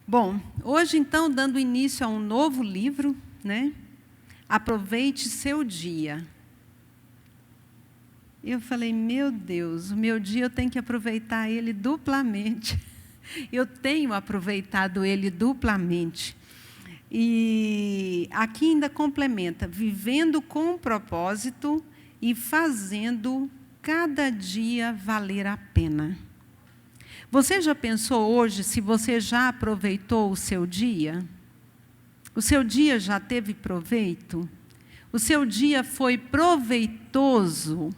Bom, hoje, então, dando início a um novo livro, né? Aproveite seu dia. Eu falei, meu Deus, o meu dia eu tenho que aproveitar ele duplamente. Eu tenho aproveitado ele duplamente. E aqui ainda complementa, vivendo com propósito e fazendo cada dia valer a pena. Você já pensou hoje se você já aproveitou o seu dia? O seu dia já teve proveito? O seu dia foi proveitoso?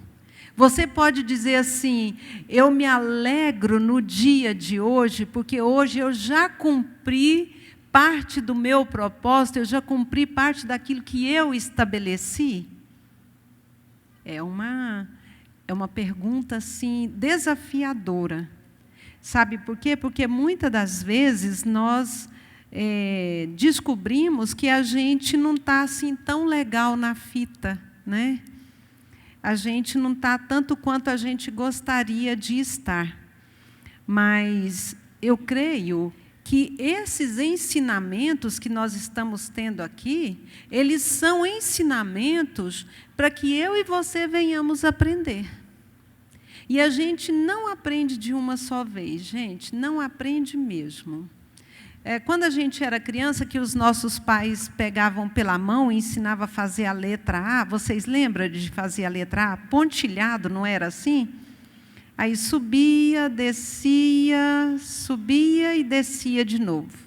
Você pode dizer assim, eu me alegro no dia de hoje, porque hoje eu já cumpri parte do meu propósito, eu já cumpri parte daquilo que eu estabeleci? É uma pergunta assim, desafiadora. Sabe por quê? Porque muitas das vezes nós descobrimos que a gente não está assim tão legal na fita, né? A gente não está tanto quanto a gente gostaria de estar. Mas eu creio que esses ensinamentos que nós estamos tendo aqui, eles são ensinamentos para que eu e você venhamos aprender. E a gente não aprende de uma só vez, gente, não aprende mesmo. Quando a gente era criança, que os nossos pais pegavam pela mão e ensinavam a fazer a letra A, vocês lembram de fazer a letra A? Pontilhado, não era assim? Aí subia e descia de novo.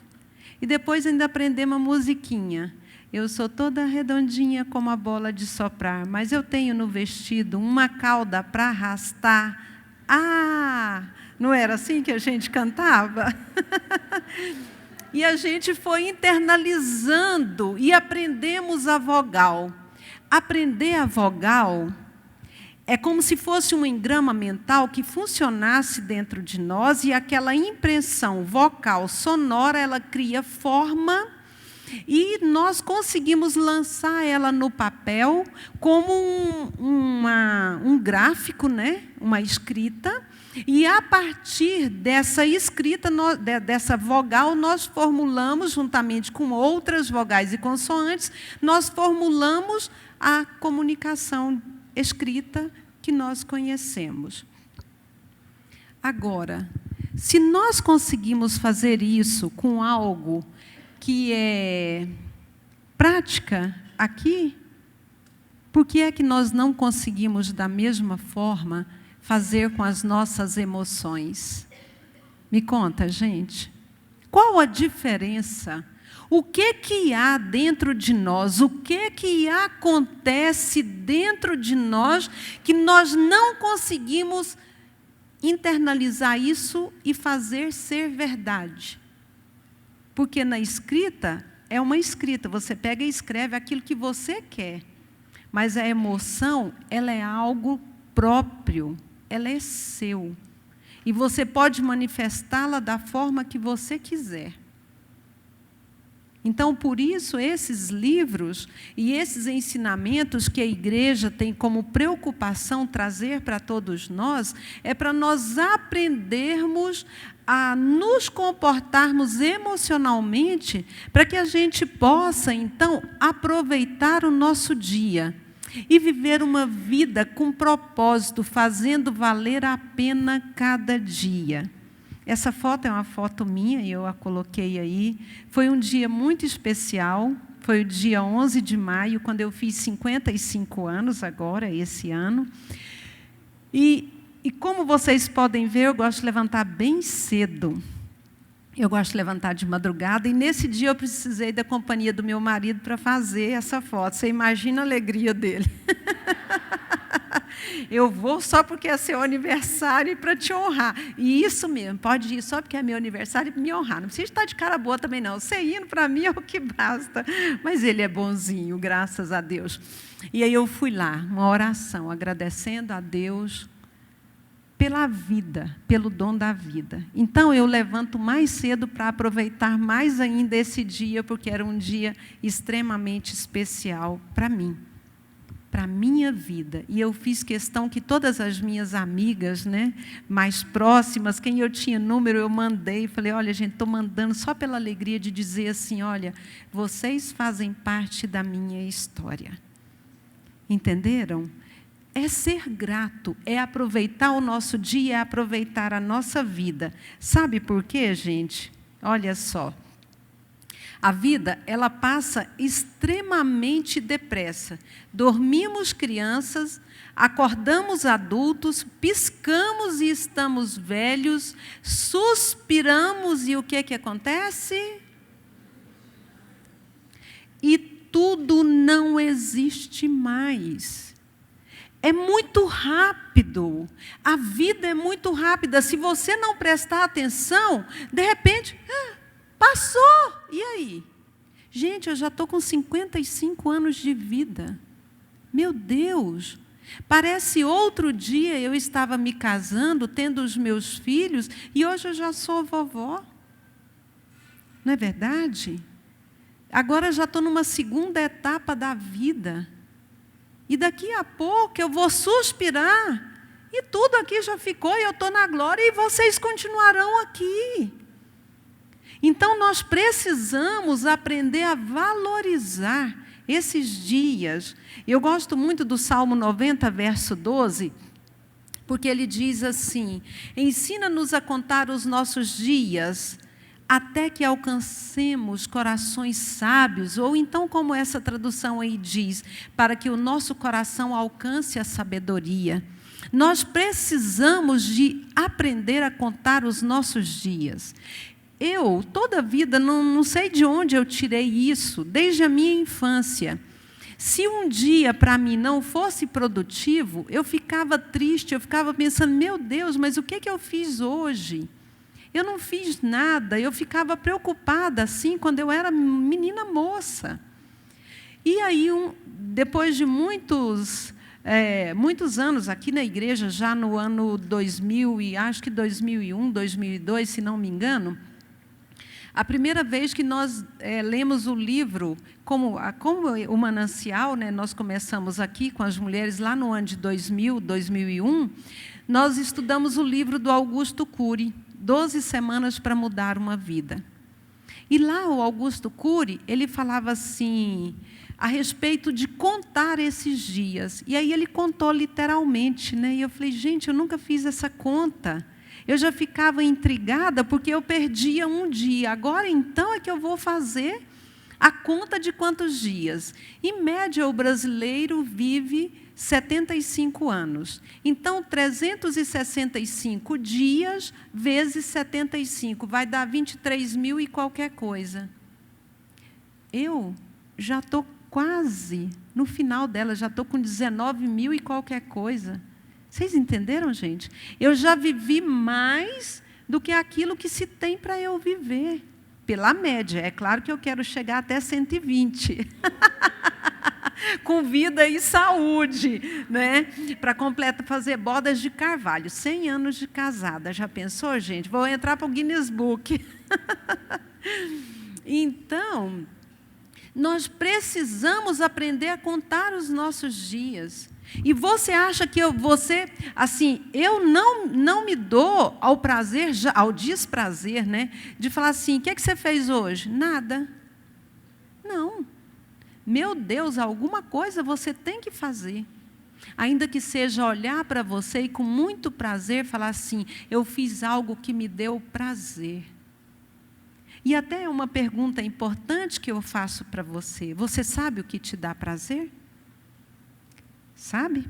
E depois ainda aprendemos uma musiquinha. Eu sou toda redondinha como a bola de soprar, mas eu tenho no vestido uma cauda para arrastar. Ah, não era assim que a gente cantava? E a gente foi internalizando e aprendemos a vogal. Aprender a vogal é como se fosse um engrama mental que funcionasse dentro de nós e aquela impressão vocal sonora, ela cria forma e nós conseguimos lançar ela no papel como um gráfico, né? Uma escrita. E, a partir dessa escrita, dessa vogal, nós formulamos, juntamente com outras vogais e consoantes, nós formulamos a comunicação escrita que nós conhecemos. Agora, se nós conseguimos fazer isso com algo que é prática aqui, por que é que nós não conseguimos, da mesma forma, fazer com as nossas emoções? Me conta, gente. Qual a diferença? O que há dentro de nós? O que acontece dentro de nós que nós não conseguimos internalizar isso e fazer ser verdade? Porque na escrita, é uma escrita, você pega e escreve aquilo que você quer. Mas a emoção, ela é algo próprio, ela é seu. E você pode manifestá-la da forma que você quiser. Então, por isso, esses livros e esses ensinamentos que a igreja tem como preocupação trazer para todos nós, é para nós aprendermos a nos comportarmos emocionalmente, para que a gente possa, então, aproveitar o nosso dia e viver uma vida com propósito, fazendo valer a pena cada dia. Essa foto é uma foto minha, e eu a coloquei aí. Foi um dia muito especial, foi o dia 11 de maio, quando eu fiz 55 anos agora, esse ano. E como vocês podem ver, eu gosto de levantar bem cedo. Eu gosto de levantar de madrugada, e nesse dia eu precisei da companhia do meu marido para fazer essa foto. Você imagina a alegria dele. Eu vou só porque é seu aniversário e para te honrar. E isso mesmo, pode ir só porque é meu aniversário e para me honrar. Não precisa estar de cara boa também, não. Você indo para mim é o que basta. Mas ele é bonzinho, graças a Deus. E aí eu fui lá, uma oração, agradecendo a Deus pela vida, pelo dom da vida. Então, eu levanto mais cedo para aproveitar mais ainda esse dia, porque era um dia extremamente especial para mim. para a minha vida. E eu fiz questão que todas as minhas amigas, né, mais próximas, quem eu tinha número, eu mandei. Falei, olha, gente, estou mandando só pela alegria de dizer assim, olha, vocês fazem parte da minha história. Entenderam? É ser grato, é aproveitar o nosso dia, é aproveitar a nossa vida. Sabe por quê, gente? Olha só. A vida, ela passa extremamente depressa. Dormimos crianças, acordamos adultos, piscamos e estamos velhos, suspiramos e o que acontece? E tudo não existe mais. É muito rápido. A vida é muito rápida. Se você não prestar atenção, de repente, passou. E aí? Gente, eu já estou com 55 anos de vida. Meu Deus! Parece outro dia eu estava me casando, tendo os meus filhos, e hoje eu já sou vovó. Não é verdade? Agora já estou numa segunda etapa da vida. E daqui a pouco eu vou suspirar, e tudo aqui já ficou, e eu estou na glória, e vocês continuarão aqui. Então, nós precisamos aprender a valorizar esses dias. Eu gosto muito do Salmo 90, verso 12, porque ele diz assim, ensina-nos a contar os nossos dias, até que alcancemos corações sábios, ou então, como essa tradução aí diz, para que o nosso coração alcance a sabedoria. Nós precisamos de aprender a contar os nossos dias. Eu, toda a vida, não sei de onde eu tirei isso, desde a minha infância. Se um dia para mim não fosse produtivo, eu ficava triste, eu ficava pensando, meu Deus, mas o que eu fiz hoje? Eu não fiz nada, eu ficava preocupada assim quando eu era menina moça. E aí, depois de muitos anos aqui na igreja, já no ano 2000, e acho que 2001, 2002, se não me engano, a primeira vez que nós lemos o livro, como o Manancial, né, nós começamos aqui com as mulheres lá no ano de 2000, 2001, nós estudamos o livro do Augusto Cury, 12 semanas para mudar uma vida. E lá o Augusto Cury, ele falava assim, a respeito de contar esses dias. E aí ele contou literalmente, né? E eu falei, gente, eu nunca fiz essa conta. Eu já ficava intrigada porque eu perdia um dia. Agora, então, é que eu vou fazer a conta de quantos dias. Em média, o brasileiro vive 75 anos. Então, 365 dias vezes 75, vai dar 23 mil e qualquer coisa. Eu já estou quase no final dela, já estou com 19 mil e qualquer coisa. Vocês entenderam, gente? Eu já vivi mais do que aquilo que se tem para eu viver. Pela média. É claro que eu quero chegar até 120. Com vida e saúde, né? Para completar, fazer bodas de carvalho. 100 anos de casada. Já pensou, gente? Vou entrar para o Guinness Book. Então, nós precisamos aprender a contar os nossos dias. E você acha que eu não me dou ao prazer, ao desprazer, né, de falar assim, o que você fez hoje? Nada. Não. Meu Deus, alguma coisa você tem que fazer. Ainda que seja olhar para você e com muito prazer falar assim, eu fiz algo que me deu prazer. E até uma pergunta importante que eu faço para você. Você sabe o que te dá prazer? Sabe?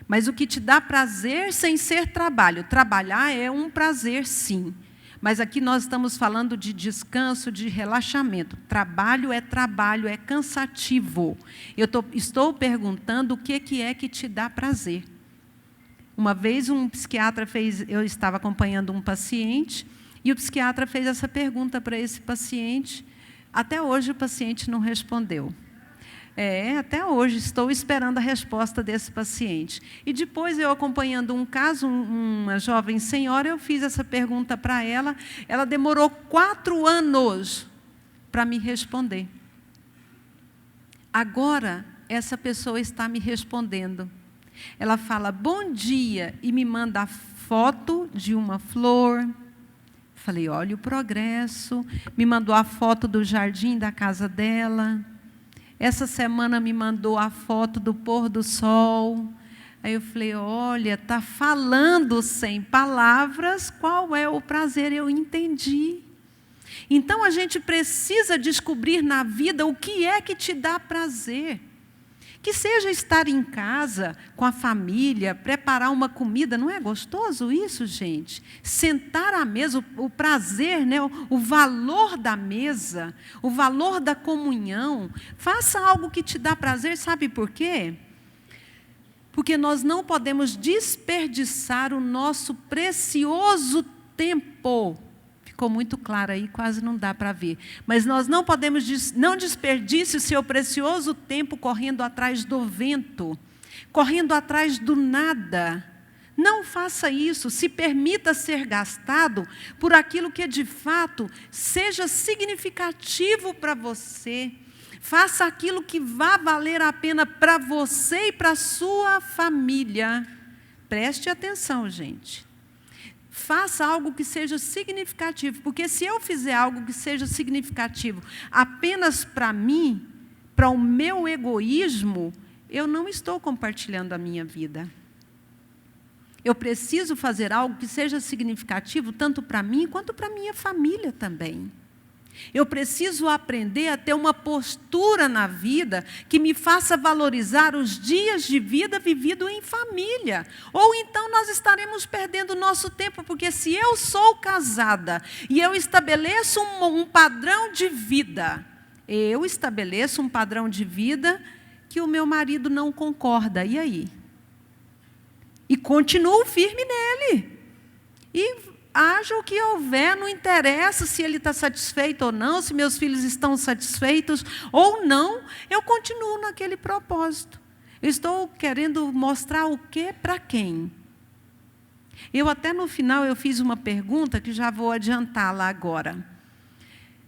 Mas o que te dá prazer sem ser trabalho. Trabalhar é um prazer, sim. Mas aqui nós estamos falando de descanso, de relaxamento. Trabalho, é cansativo. Eu estou perguntando o que é que te dá prazer. Uma vez um psiquiatra eu estava acompanhando um paciente, e o psiquiatra fez essa pergunta para esse paciente. Até hoje o paciente não respondeu. Até hoje estou esperando a resposta desse paciente. E depois, eu acompanhando um caso, uma jovem senhora, eu fiz essa pergunta para ela, ela demorou 4 anos para me responder. Agora, essa pessoa está me respondendo. Ela fala, bom dia, e me manda a foto de uma flor. Falei, olha o progresso. Me mandou a foto do jardim da casa dela. Essa semana me mandou a foto do pôr do sol. Aí eu falei, olha, está falando sem palavras, qual é o prazer? Eu entendi. Então, a gente precisa descobrir na vida o que é que te dá prazer. Que seja estar em casa, com a família, preparar uma comida, não é gostoso isso, gente? Sentar à mesa, o prazer, né? O valor da mesa, o valor da comunhão. Faça algo que te dá prazer, sabe por quê? Porque nós não podemos desperdiçar o nosso precioso tempo. Ficou muito claro aí, quase não dá para ver. Mas nós não podemos, não desperdice o seu precioso tempo correndo atrás do vento, correndo atrás do nada. Não faça isso, se permita ser gastado por aquilo que de fato seja significativo para você. Faça aquilo que vá valer a pena para você e para a sua família. Preste atenção, gente. Faça algo que seja significativo, porque se eu fizer algo que seja significativo apenas para mim, para o meu egoísmo, eu não estou compartilhando a minha vida. Eu preciso fazer algo que seja significativo tanto para mim quanto para a minha família também. Eu preciso aprender a ter uma postura na vida que me faça valorizar os dias de vida vivido em família. Ou então nós estaremos perdendo o nosso tempo, porque se eu sou casada e eu estabeleço um padrão de vida, que o meu marido não concorda, e aí? E continuo firme nele. E haja o que houver, não interessa se ele está satisfeito ou não, se meus filhos estão satisfeitos ou não, eu continuo naquele propósito. Eu estou querendo mostrar o quê para quem? Eu até no final eu fiz uma pergunta que já vou adiantá-la agora.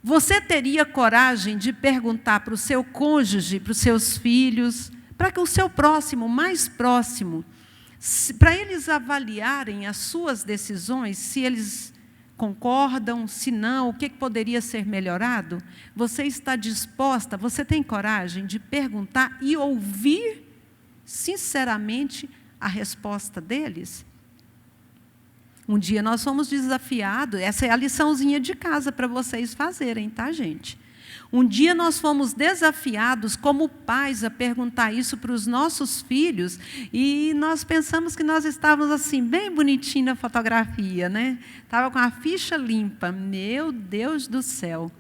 Você teria coragem de perguntar para o seu cônjuge, para os seus filhos, para que o seu próximo, mais próximo, para eles avaliarem as suas decisões, se eles concordam, se não, o que poderia ser melhorado? Você está disposta, você tem coragem de perguntar e ouvir sinceramente a resposta deles? Um dia nós fomos desafiados, essa é a liçãozinha de casa para vocês fazerem, tá, gente? Um dia nós fomos desafiados como pais a perguntar isso para os nossos filhos e nós pensamos que nós estávamos assim, bem bonitinho na fotografia, né? Estava com a ficha limpa. Meu Deus do céu!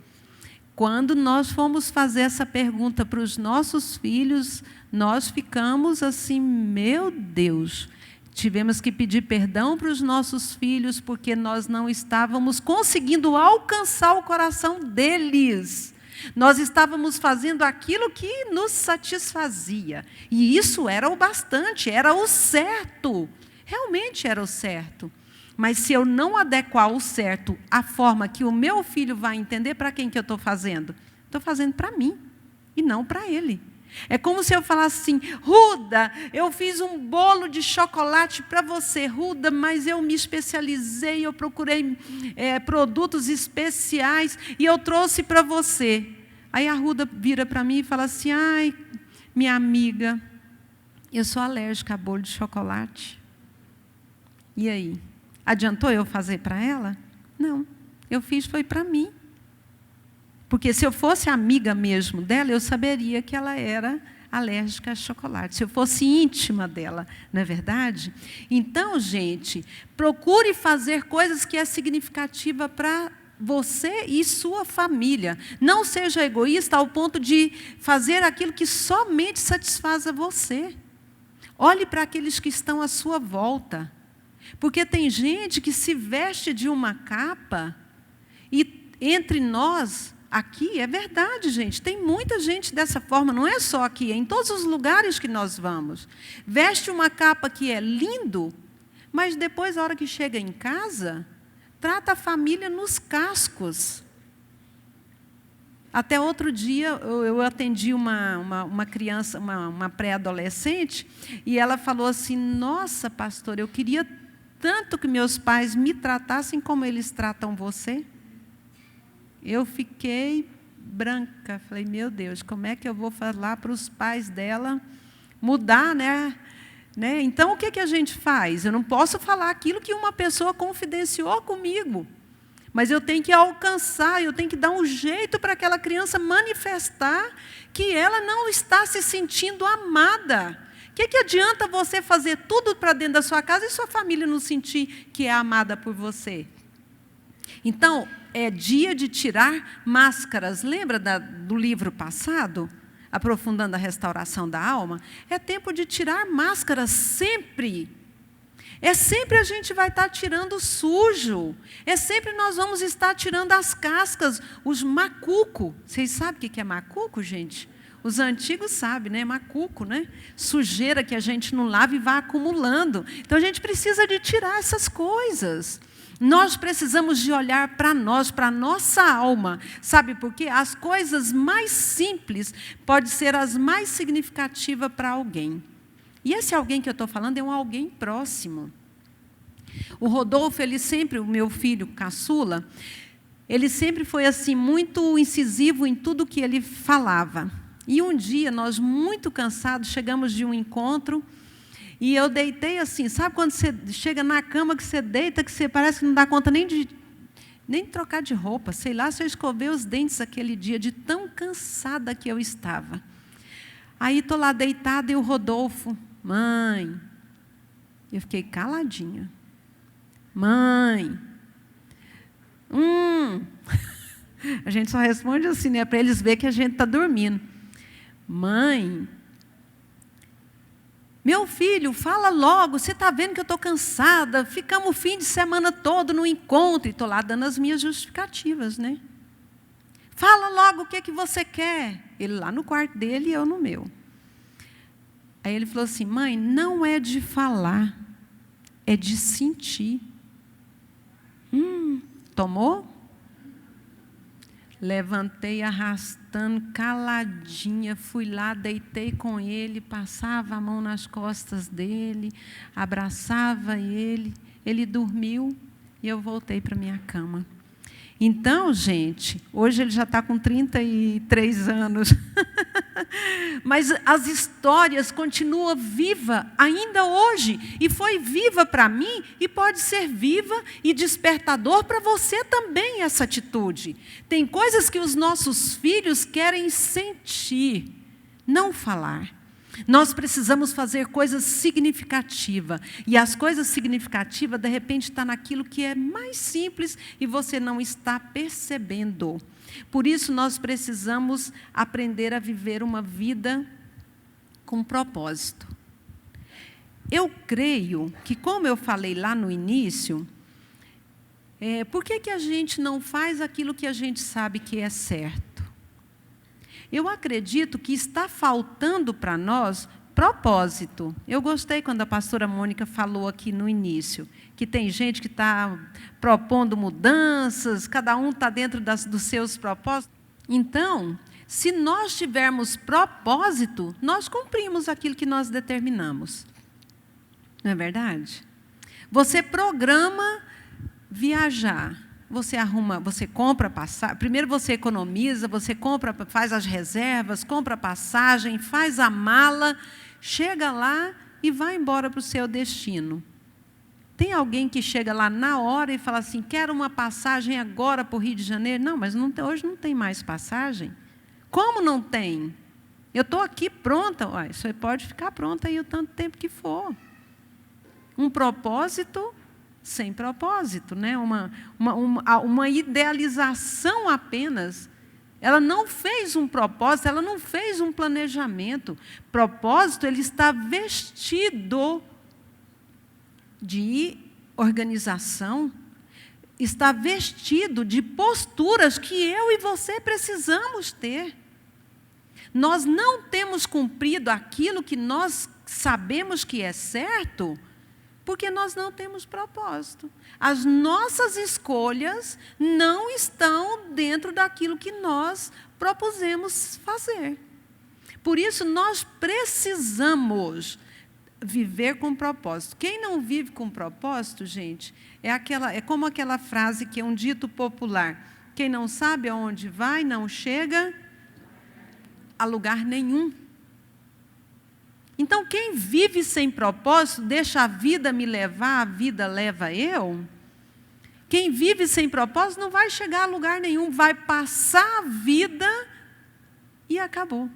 Quando nós fomos fazer essa pergunta para os nossos filhos, nós ficamos assim, meu Deus! Tivemos que pedir perdão para os nossos filhos porque nós não estávamos conseguindo alcançar o coração deles. Nós estávamos fazendo aquilo que nos satisfazia. E isso era o bastante, era o certo. Realmente era o certo. Mas se eu não adequar o certo à forma que o meu filho vai entender, para quem que eu estou fazendo? Estou fazendo para mim e não para ele. É como se eu falasse assim, Ruda, eu fiz um bolo de chocolate para você, Ruda, mas eu me especializei, eu procurei produtos especiais e eu trouxe para você. Aí a Ruda vira para mim e fala assim, ai, minha amiga, eu sou alérgica a bolo de chocolate. E aí? Adiantou eu fazer para ela? Não, eu fiz foi para mim. Porque se eu fosse amiga mesmo dela, eu saberia que ela era alérgica a chocolate. Se eu fosse íntima dela, não é verdade? Então, gente, procure fazer coisas que é significativa para você e sua família. Não seja egoísta ao ponto de fazer aquilo que somente satisfaz a você. Olhe para aqueles que estão à sua volta. Porque tem gente que se veste de uma capa e entre nós... Aqui é verdade, gente, tem muita gente dessa forma, não é só aqui, é em todos os lugares que nós vamos. Veste uma capa que é lindo, mas depois, a hora que chega em casa, trata a família nos cascos. Até outro dia, eu atendi uma criança, uma pré-adolescente, e ela falou assim, nossa, pastor, eu queria tanto que meus pais me tratassem como eles tratam você. Eu fiquei branca, falei, meu Deus, como é que eu vou falar para os pais dela mudar, né? Então, o que a gente faz? Eu não posso falar aquilo que uma pessoa confidenciou comigo, mas eu tenho que alcançar, eu tenho que dar um jeito para aquela criança manifestar que ela não está se sentindo amada. O que adianta você fazer tudo para dentro da sua casa e sua família não sentir que é amada por você? Então, é dia de tirar máscaras. Lembra do livro passado? Aprofundando a restauração da alma? É tempo de tirar máscaras sempre. É sempre a gente vai estar tirando o sujo. É sempre nós vamos estar tirando as cascas, os macuco. Vocês sabem o que é macuco, gente? Os antigos sabem, né? Macuco, né? Sujeira que a gente não lava e vai acumulando. Então, a gente precisa de tirar essas coisas. Nós precisamos de olhar para nós, para a nossa alma. Sabe por quê? As coisas mais simples podem ser as mais significativas para alguém. E esse alguém que eu estou falando é um alguém próximo. O Rodolfo, ele sempre, o meu filho caçula, ele sempre foi assim, muito incisivo em tudo que ele falava. E um dia, nós muito cansados, chegamos de um encontro, e eu deitei assim, sabe quando você chega na cama, que você deita, que você parece que não dá conta nem de trocar de roupa, sei lá, se eu escovei os dentes aquele dia, de tão cansada que eu estava. Aí estou lá deitada e o Rodolfo, mãe, eu fiquei caladinha. Mãe, a gente só responde assim, né, para eles verem que a gente está dormindo. Mãe, meu filho, fala logo, você está vendo que eu estou cansada, ficamos o fim de semana todo no encontro, e estou lá dando as minhas justificativas, né? Fala logo o que você quer. Ele lá no quarto dele e eu no meu. Aí ele falou assim, mãe, não é de falar, é de sentir. Tomou? Levantei arrastando, caladinha, fui lá, deitei com ele, passava a mão nas costas dele, abraçava ele, ele dormiu e eu voltei para a minha cama. Então, gente, hoje ele já está com 33 anos, mas as histórias continuam vivas ainda hoje, e foi viva para mim, e pode ser viva e despertador para você também, essa atitude. Tem coisas que os nossos filhos querem sentir, não falar. Nós precisamos fazer coisas significativas. E as coisas significativas, de repente, estão naquilo que é mais simples e você não está percebendo. Por isso, nós precisamos aprender a viver uma vida com propósito. Eu creio que, como eu falei lá no início, por que a gente não faz aquilo que a gente sabe que é certo? Eu acredito que está faltando para nós propósito. Eu gostei quando a pastora Mônica falou aqui no início, que tem gente que está propondo mudanças, cada um está dentro dos seus propósitos. Então, se nós tivermos propósito, nós cumprimos aquilo que nós determinamos. Não é verdade? Você programa viajar. Você arruma, você compra passagem, primeiro você economiza, você compra, faz as reservas, compra a passagem, faz a mala, chega lá e vai embora para o seu destino. Tem alguém que chega lá na hora e fala assim, quero uma passagem agora para o Rio de Janeiro? Não, mas hoje não tem mais passagem. Como não tem? Eu estou aqui pronta. Ué, você pode ficar pronta aí o tanto tempo que for. Um propósito sem propósito, né? Uma idealização apenas. Ela não fez um propósito, ela não fez um planejamento. Propósito, ele está vestido de organização, está vestido de posturas que eu e você precisamos ter. Nós não temos cumprido aquilo que nós sabemos que é certo, Porque nós não temos propósito. As nossas escolhas não estão dentro daquilo que nós propusemos fazer. Por isso, nós precisamos viver com propósito. Quem não vive com propósito, gente, é como aquela frase que é um dito popular: quem não sabe aonde vai, não chega a lugar nenhum. Então, quem vive sem propósito, deixa a vida me levar, a vida leva eu. Quem vive sem propósito não vai chegar a lugar nenhum, vai passar a vida e acabou.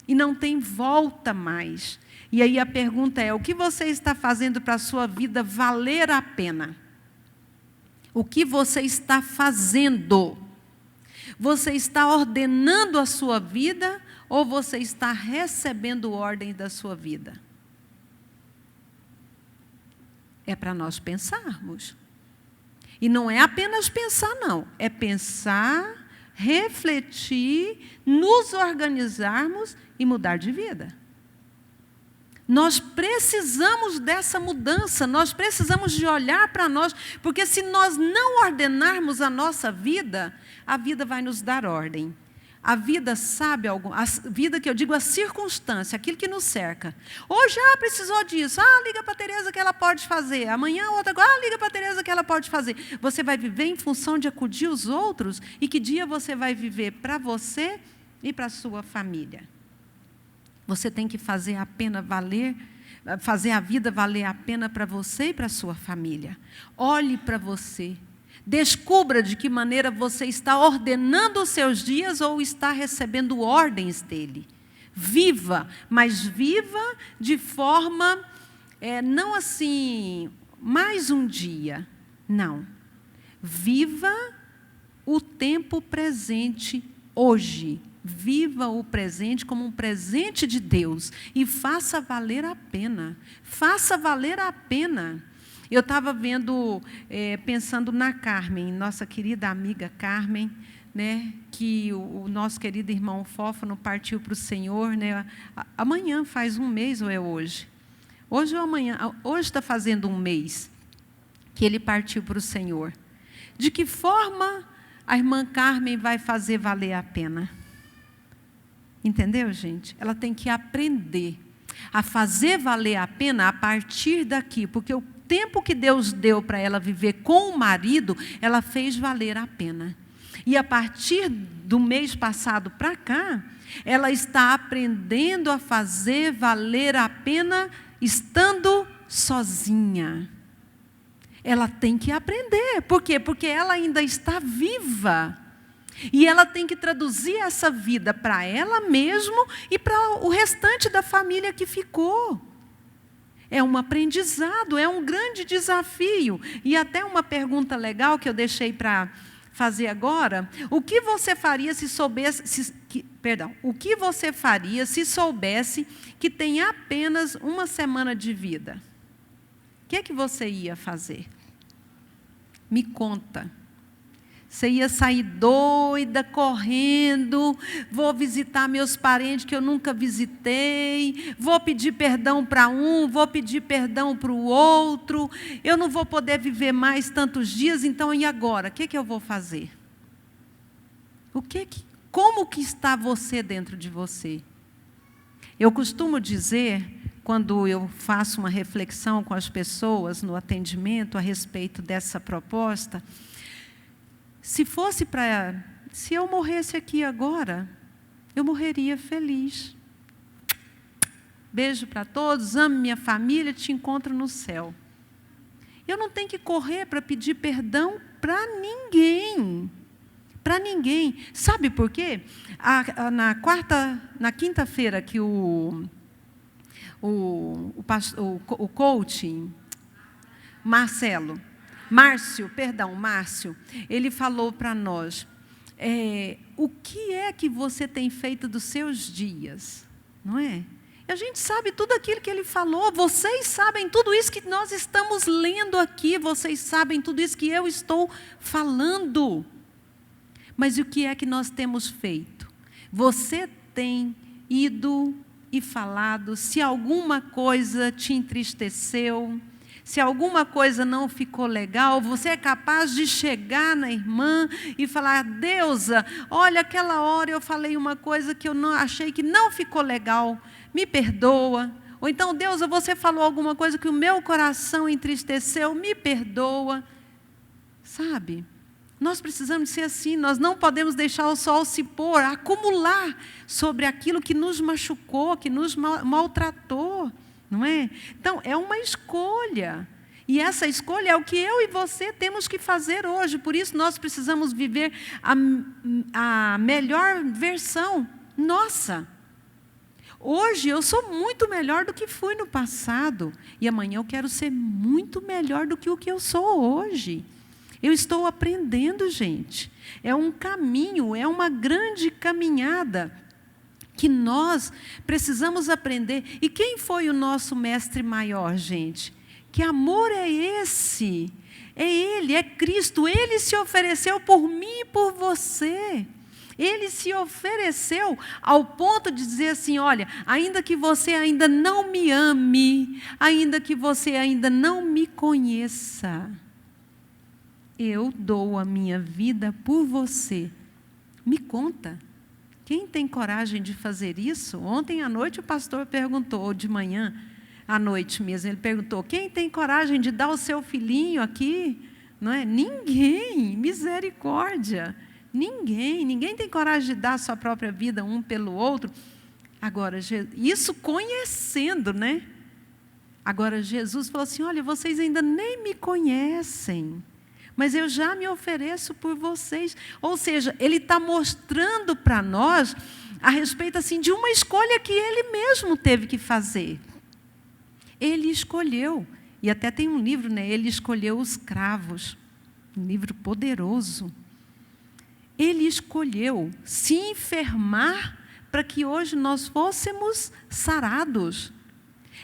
E não tem volta mais. E aí a pergunta é: o que você está fazendo para a sua vida valer a pena? O que você está fazendo? Você está ordenando a sua vida ou você está recebendo ordem da sua vida? É para nós pensarmos. E não é apenas pensar, não. É pensar, refletir, nos organizarmos e mudar de vida. Nós precisamos dessa mudança, nós precisamos de olhar para nós, porque se nós não ordenarmos a nossa vida, a vida vai nos dar ordem. A vida sabe algo, a vida que eu digo, a circunstância, aquilo que nos cerca. Hoje, precisou disso, liga para a Tereza que ela pode fazer. Amanhã, outra coisa, liga para a Tereza que ela pode fazer. Você vai viver em função de acudir os outros? E que dia você vai viver para você e para a sua família? Você tem que fazer a vida valer a pena para você e para a sua família. Olhe para você. Descubra de que maneira você está ordenando os seus dias ou está recebendo ordens dele. Viva, mas viva de forma, não assim, mais um dia. Não. Viva o tempo presente hoje. Viva o presente como um presente de Deus e faça valer a pena. Faça valer a pena. Eu estava pensando na Carmen, nossa querida amiga Carmen, né, que o nosso querido irmão Fófano partiu para o Senhor, né, amanhã faz um mês ou é hoje? Hoje ou amanhã? Hoje está fazendo um mês que ele partiu para o Senhor. De que forma a irmã Carmen vai fazer valer a pena? Entendeu, gente? Ela tem que aprender a fazer valer a pena a partir daqui, porque o tempo que Deus deu para ela viver com o marido, ela fez valer a pena. E a partir do mês passado para cá, ela está aprendendo a fazer valer a pena estando sozinha. Ela tem que aprender. Por quê? Porque ela ainda está viva. E ela tem que traduzir essa vida para ela mesma e para o restante da família que ficou. É um aprendizado, é um grande desafio. E até uma pergunta legal que eu deixei para fazer agora: o que você faria se soubesse, o que você faria se soubesse que tem apenas uma semana de vida? O que é que você ia fazer? Me conta. Você ia sair doida, correndo, vou visitar meus parentes que eu nunca visitei, vou pedir perdão para um, vou pedir perdão para o outro, eu não vou poder viver mais tantos dias, então e agora? O que é que eu vou fazer? Como que está você dentro de você? Eu costumo dizer, quando eu faço uma reflexão com as pessoas no atendimento a respeito dessa proposta, se eu morresse aqui agora, eu morreria feliz. Beijo para todos, amo minha família, te encontro no céu. Eu não tenho que correr para pedir perdão para ninguém. Para ninguém. Sabe por quê? Na quinta-feira que o coaching, Márcio, ele falou para nós, o que é que você tem feito dos seus dias, não é? E a gente sabe tudo aquilo que ele falou, vocês sabem tudo isso que nós estamos lendo aqui, vocês sabem tudo isso que eu estou falando. Mas o que é que nós temos feito? Você tem ido e falado, se alguma coisa te entristeceu, se alguma coisa não ficou legal, você é capaz de chegar na irmã e falar: Deusa, olha, aquela hora eu falei uma coisa que eu não achei que não ficou legal, me perdoa. Ou então: Deusa, você falou alguma coisa que o meu coração entristeceu, me perdoa. Sabe? Nós precisamos ser assim, nós não podemos deixar o sol se pôr, acumular sobre aquilo que nos machucou, que nos maltratou. Não é? Então, é uma escolha. E essa escolha é o que eu e você temos que fazer hoje. Por isso, nós precisamos viver a melhor versão nossa. Hoje, eu sou muito melhor do que fui no passado. E amanhã eu quero ser muito melhor do que o que eu sou hoje. Eu estou aprendendo, gente. É um caminho, é uma grande caminhada que nós precisamos aprender. E quem foi o nosso mestre maior, gente? Que amor é esse? É Ele, é Cristo. Ele se ofereceu por mim e por você. Ele se ofereceu ao ponto de dizer assim: olha, ainda que você ainda não me ame, ainda que você ainda não me conheça, eu dou a minha vida por você. Me conta. Quem tem coragem de fazer isso? Ontem à noite o pastor perguntou, ou de manhã à noite mesmo, ele perguntou: quem tem coragem de dar o seu filhinho aqui? Não é? Ninguém, misericórdia. Ninguém tem coragem de dar a sua própria vida um pelo outro. Agora, isso conhecendo, né? Agora Jesus falou assim: olha, vocês ainda nem me conhecem, mas eu já me ofereço por vocês. Ou seja, Ele está mostrando para nós a respeito assim, de uma escolha que Ele mesmo teve que fazer. Ele escolheu, e até tem um livro, né? Ele escolheu os cravos, um livro poderoso. Ele escolheu se enfermar para que hoje nós fôssemos sarados.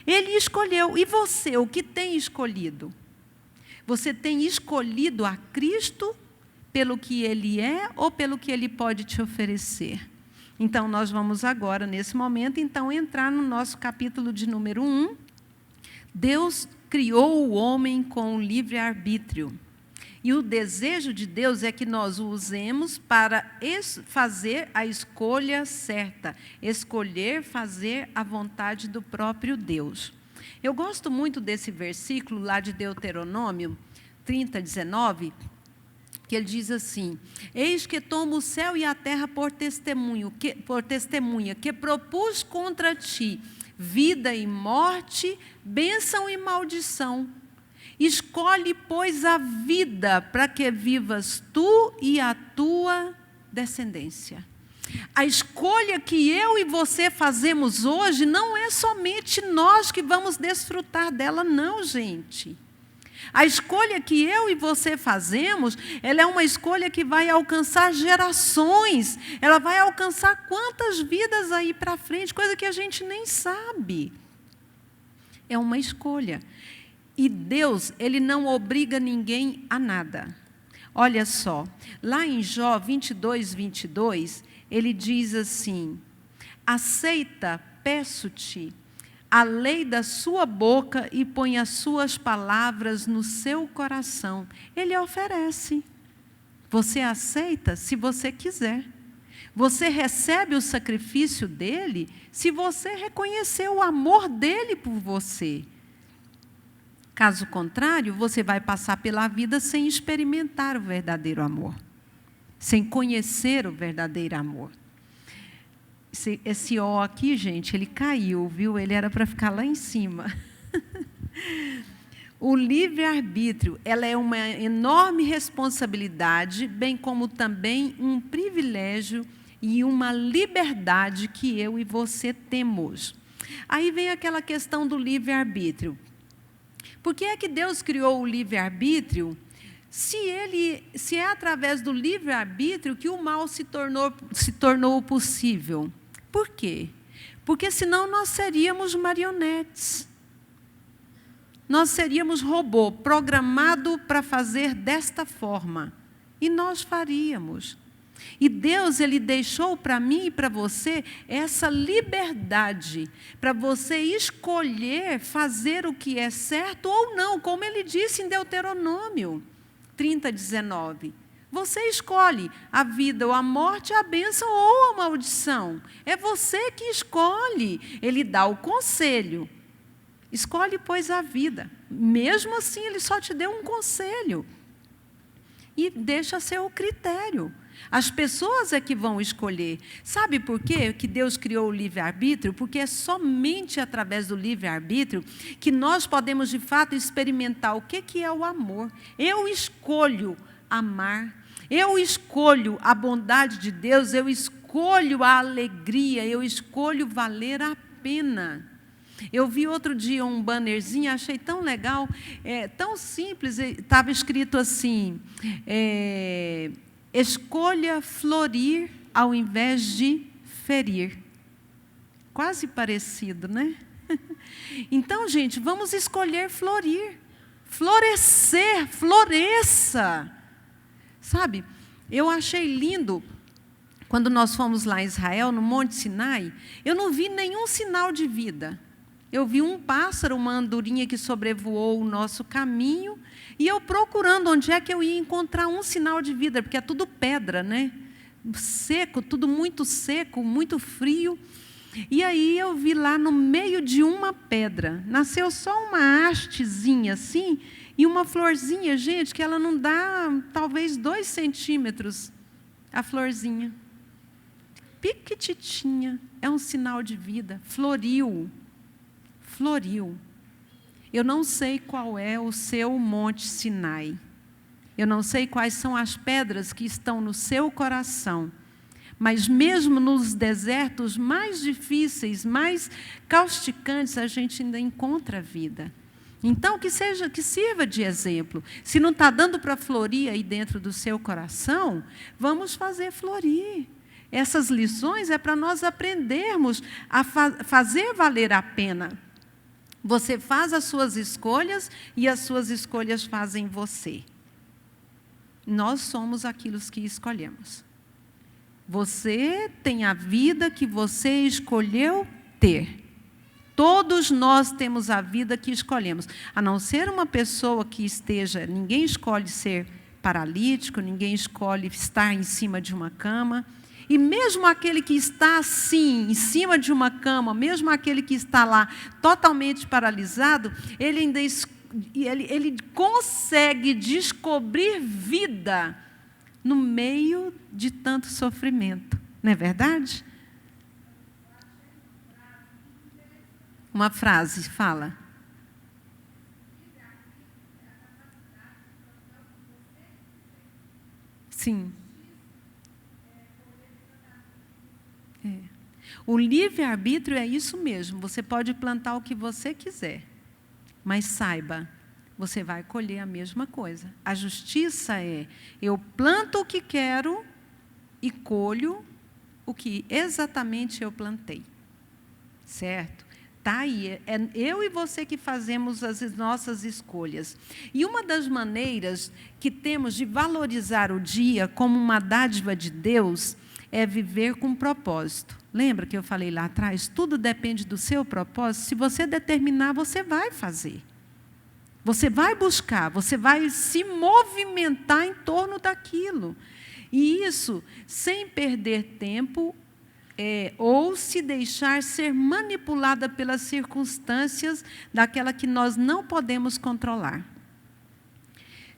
Ele escolheu. E você, o que tem escolhido? Você tem escolhido a Cristo pelo que Ele é ou pelo que Ele pode te oferecer? Então, nós vamos agora, nesse momento, entrar no nosso capítulo de número 1. Deus criou o homem com o livre-arbítrio. E o desejo de Deus é que nós o usemos para fazer a escolha certa. Escolher fazer a vontade do próprio Deus. Eu gosto muito desse versículo lá de Deuteronômio 30, 19, que ele diz assim: eis que tomo o céu e a terra por testemunha, que propus contra ti vida e morte, bênção e maldição. Escolhe, pois, a vida para que vivas tu e a tua descendência. A escolha que eu e você fazemos hoje não é somente nós que vamos desfrutar dela, não, gente. A escolha que eu e você fazemos, ela é uma escolha que vai alcançar gerações. Ela vai alcançar quantas vidas aí para frente, coisa que a gente nem sabe. É uma escolha. E Deus, Ele não obriga ninguém a nada. Olha só, lá em Jó 22, 22, ele diz assim: aceita, peço-te, a lei da sua boca e põe as suas palavras no seu coração. Ele oferece. Você aceita se você quiser. Você recebe o sacrifício dele se você reconhecer o amor dele por você. Caso contrário, você vai passar pela vida sem experimentar o verdadeiro amor, sem conhecer o verdadeiro amor. Esse O aqui, gente, ele caiu, viu? Ele era para ficar lá em cima. O livre-arbítrio, ela é uma enorme responsabilidade, bem como também um privilégio e uma liberdade que eu e você temos. Aí vem aquela questão do livre-arbítrio. Por que é que Deus criou o livre-arbítrio, se é através do livre-arbítrio que o mal se tornou possível? Por quê? Porque senão nós seríamos marionetes. Nós seríamos robô, programado para fazer desta forma. E nós faríamos. E Deus, Ele deixou para mim e para você essa liberdade, para você escolher fazer o que é certo ou não, como Ele disse em Deuteronômio 30:19. Você escolhe a vida ou a morte, a bênção ou a maldição. É você que escolhe. Ele dá o conselho. Escolhe, pois, a vida. Mesmo assim, Ele só te deu um conselho. E deixa ser o critério. As pessoas é que vão escolher. Sabe por quê que Deus criou o livre-arbítrio? Porque é somente através do livre-arbítrio que nós podemos, de fato, experimentar o que é o amor. Eu escolho amar. Eu escolho a bondade de Deus. Eu escolho a alegria. Eu escolho valer a pena. Eu vi outro dia um bannerzinho, achei tão legal, tão simples, estava escrito assim, escolha florir ao invés de ferir. Quase parecido, né? Então, gente, vamos escolher florir, florescer, floresça. Sabe, eu achei lindo, quando nós fomos lá em Israel, no Monte Sinai, eu não vi nenhum sinal de vida. Eu vi um pássaro, uma andorinha que sobrevoou o nosso caminho, e eu procurando onde é que eu ia encontrar um sinal de vida, porque é tudo pedra, né? Seco, tudo muito seco, muito frio. E aí eu vi lá no meio de uma pedra, nasceu só uma hastezinha assim, e uma florzinha, gente, que ela não dá talvez 2 centímetros, a florzinha. Piquititinha, é um sinal de vida, floriu. Floriu. Eu não sei qual é o seu Monte Sinai. Eu não sei quais são as pedras que estão no seu coração. Mas mesmo nos desertos mais difíceis, mais causticantes, a gente ainda encontra vida. Então, que sirva de exemplo. Se não está dando para florir aí dentro do seu coração, vamos fazer florir. Essas lições é para nós aprendermos a fazer valer a pena. Você faz as suas escolhas e as suas escolhas fazem você. Nós somos aquilo que escolhemos. Você tem a vida que você escolheu ter. Todos nós temos a vida que escolhemos. A não ser uma pessoa que esteja... Ninguém escolhe ser paralítico, ninguém escolhe estar em cima de uma cama. E mesmo aquele que está assim, em cima de uma cama, mesmo aquele que está lá totalmente paralisado, ele ainda ele consegue descobrir vida no meio de tanto sofrimento. Não é verdade? Uma frase, fala. Sim. O livre-arbítrio é isso mesmo. Você pode plantar o que você quiser. Mas saiba, você vai colher a mesma coisa. A justiça é, eu planto o que quero e colho o que exatamente eu plantei. Certo? Está aí, é eu e você que fazemos as nossas escolhas. E uma das maneiras que temos de valorizar o dia como uma dádiva de Deus é viver com propósito. Lembra que eu falei lá atrás? Tudo depende do seu propósito. Se você determinar, você vai fazer. Você vai buscar, você vai se movimentar em torno daquilo. E isso sem perder tempo ou se deixar ser manipulada pelas circunstâncias daquela que nós não podemos controlar.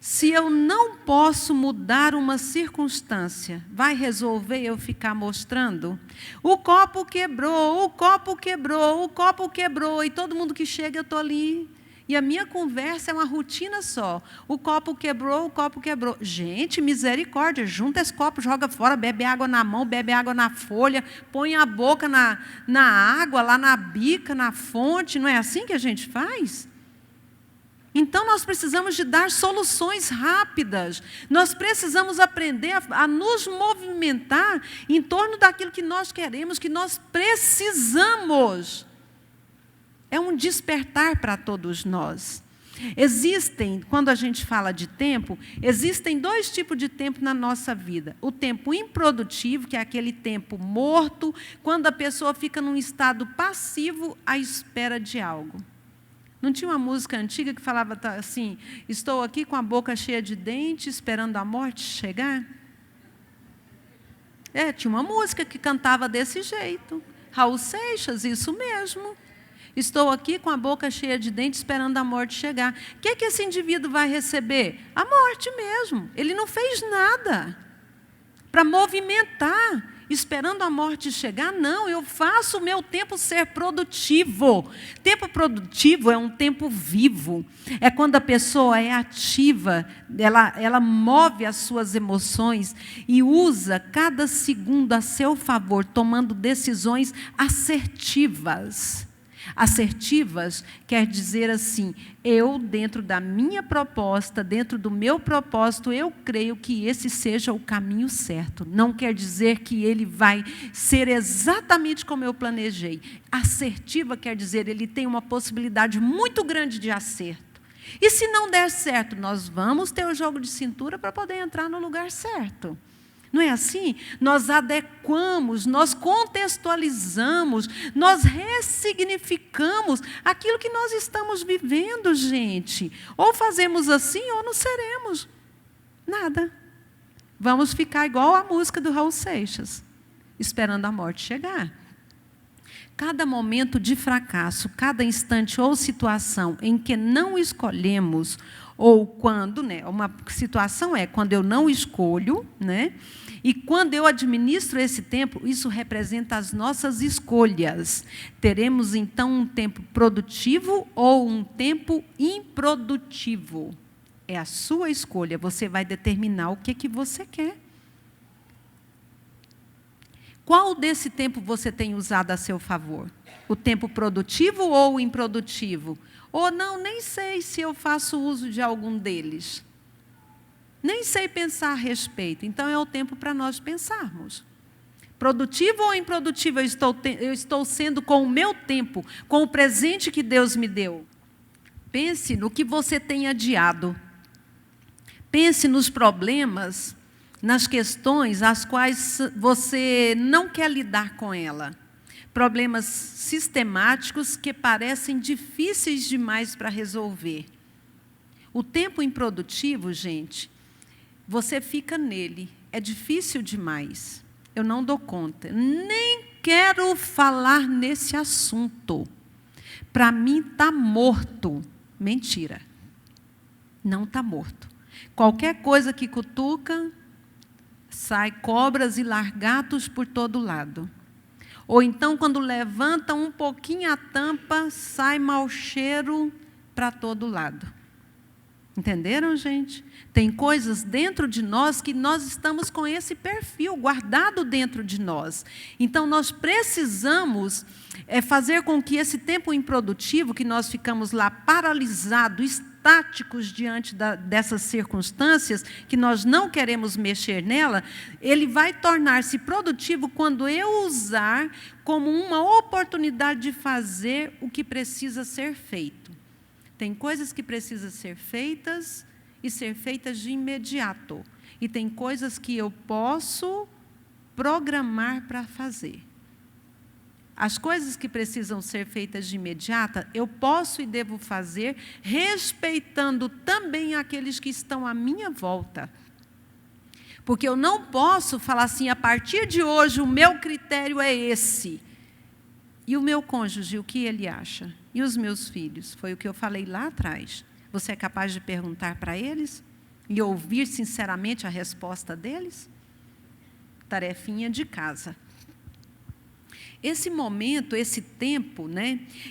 Se eu não posso mudar uma circunstância, vai resolver eu ficar mostrando? O copo quebrou, o copo quebrou, o copo quebrou, e todo mundo que chega eu estou ali. E a minha conversa é uma rotina só. O copo quebrou, o copo quebrou. Gente, misericórdia, junta esse copo, joga fora, bebe água na mão, bebe água na folha, põe a boca na água, lá na bica, na fonte. Não é assim que a gente faz? Então, nós precisamos de dar soluções rápidas. Nós precisamos aprender a nos movimentar em torno daquilo que nós queremos, que nós precisamos. É um despertar para todos nós. Existem, quando a gente fala de tempo, existem 2 tipos de tempo na nossa vida. O tempo improdutivo, que é aquele tempo morto, quando a pessoa fica num estado passivo à espera de algo. Não tinha uma música antiga que falava assim, estou aqui com a boca cheia de dente, esperando a morte chegar? Tinha uma música que cantava desse jeito. Raul Seixas, isso mesmo. Estou aqui com a boca cheia de dentes, esperando a morte chegar. O que esse indivíduo vai receber? A morte mesmo. Ele não fez nada para movimentar, esperando a morte chegar. Não, eu faço o meu tempo ser produtivo. Tempo produtivo é um tempo vivo. É quando a pessoa é ativa, ela move as suas emoções e usa cada segundo a seu favor, tomando decisões assertivas. Assertivas quer dizer assim, eu, dentro da minha proposta, dentro do meu propósito, eu creio que esse seja o caminho certo. Não quer dizer que ele vai ser exatamente como eu planejei. Assertiva quer dizer, ele tem uma possibilidade muito grande de acerto. E se não der certo, nós vamos ter o jogo de cintura para poder entrar no lugar certo. Não é assim? Nós adequamos, nós contextualizamos, nós ressignificamos aquilo que nós estamos vivendo, gente. Ou fazemos assim, ou não seremos nada. Vamos ficar igual a música do Raul Seixas, esperando a morte chegar. Cada momento de fracasso, cada instante ou situação em que não escolhemos, ou quando, uma situação é quando eu não escolho, e quando eu administro esse tempo, isso representa as nossas escolhas. Teremos, então, um tempo produtivo ou um tempo improdutivo. É a sua escolha, você vai determinar o que você quer. Qual desse tempo você tem usado a seu favor? O tempo produtivo ou o improdutivo? Ou não, nem sei se eu faço uso de algum deles. Nem sei pensar a respeito. Então, é o tempo para nós pensarmos. Produtivo ou improdutivo eu estou sendo com o meu tempo, com o presente que Deus me deu? Pense no que você tem adiado. Pense nos problemas, nas questões às quais você não quer lidar com ela. Problemas sistemáticos que parecem difíceis demais para resolver. O tempo improdutivo, gente, você fica nele. É difícil demais. Eu não dou conta. Nem quero falar nesse assunto. Para mim está morto. Mentira. Não está morto. Qualquer coisa que cutuca, sai cobras e largatos por todo lado. Ou então, quando levanta um pouquinho a tampa, sai mau cheiro para todo lado. Entenderam, gente? Tem coisas dentro de nós que nós estamos com esse perfil guardado dentro de nós. Então, nós precisamos fazer com que esse tempo improdutivo, que nós ficamos lá paralisados, estáticos diante dessas circunstâncias, que nós não queremos mexer nela, ele vai tornar-se produtivo quando eu usar como uma oportunidade de fazer o que precisa ser feito. Tem coisas que precisam ser feitas e ser feitas de imediato. E tem coisas que eu posso programar para fazer. As coisas que precisam ser feitas de imediata, eu posso e devo fazer, respeitando também aqueles que estão à minha volta. Porque eu não posso falar assim, a partir de hoje o meu critério é esse. E o meu cônjuge, o que ele acha? E os meus filhos? Foi o que eu falei lá atrás. Você é capaz de perguntar para eles? E ouvir sinceramente a resposta deles? Tarefinha de casa. Esse momento, esse tempo,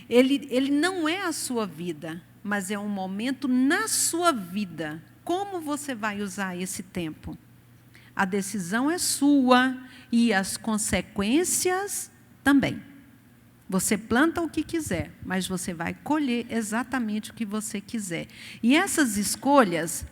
ele não é a sua vida, mas é um momento na sua vida. Como você vai usar esse tempo? A decisão é sua e as consequências também. Você planta o que quiser, mas você vai colher exatamente o que você quiser. E essas escolhas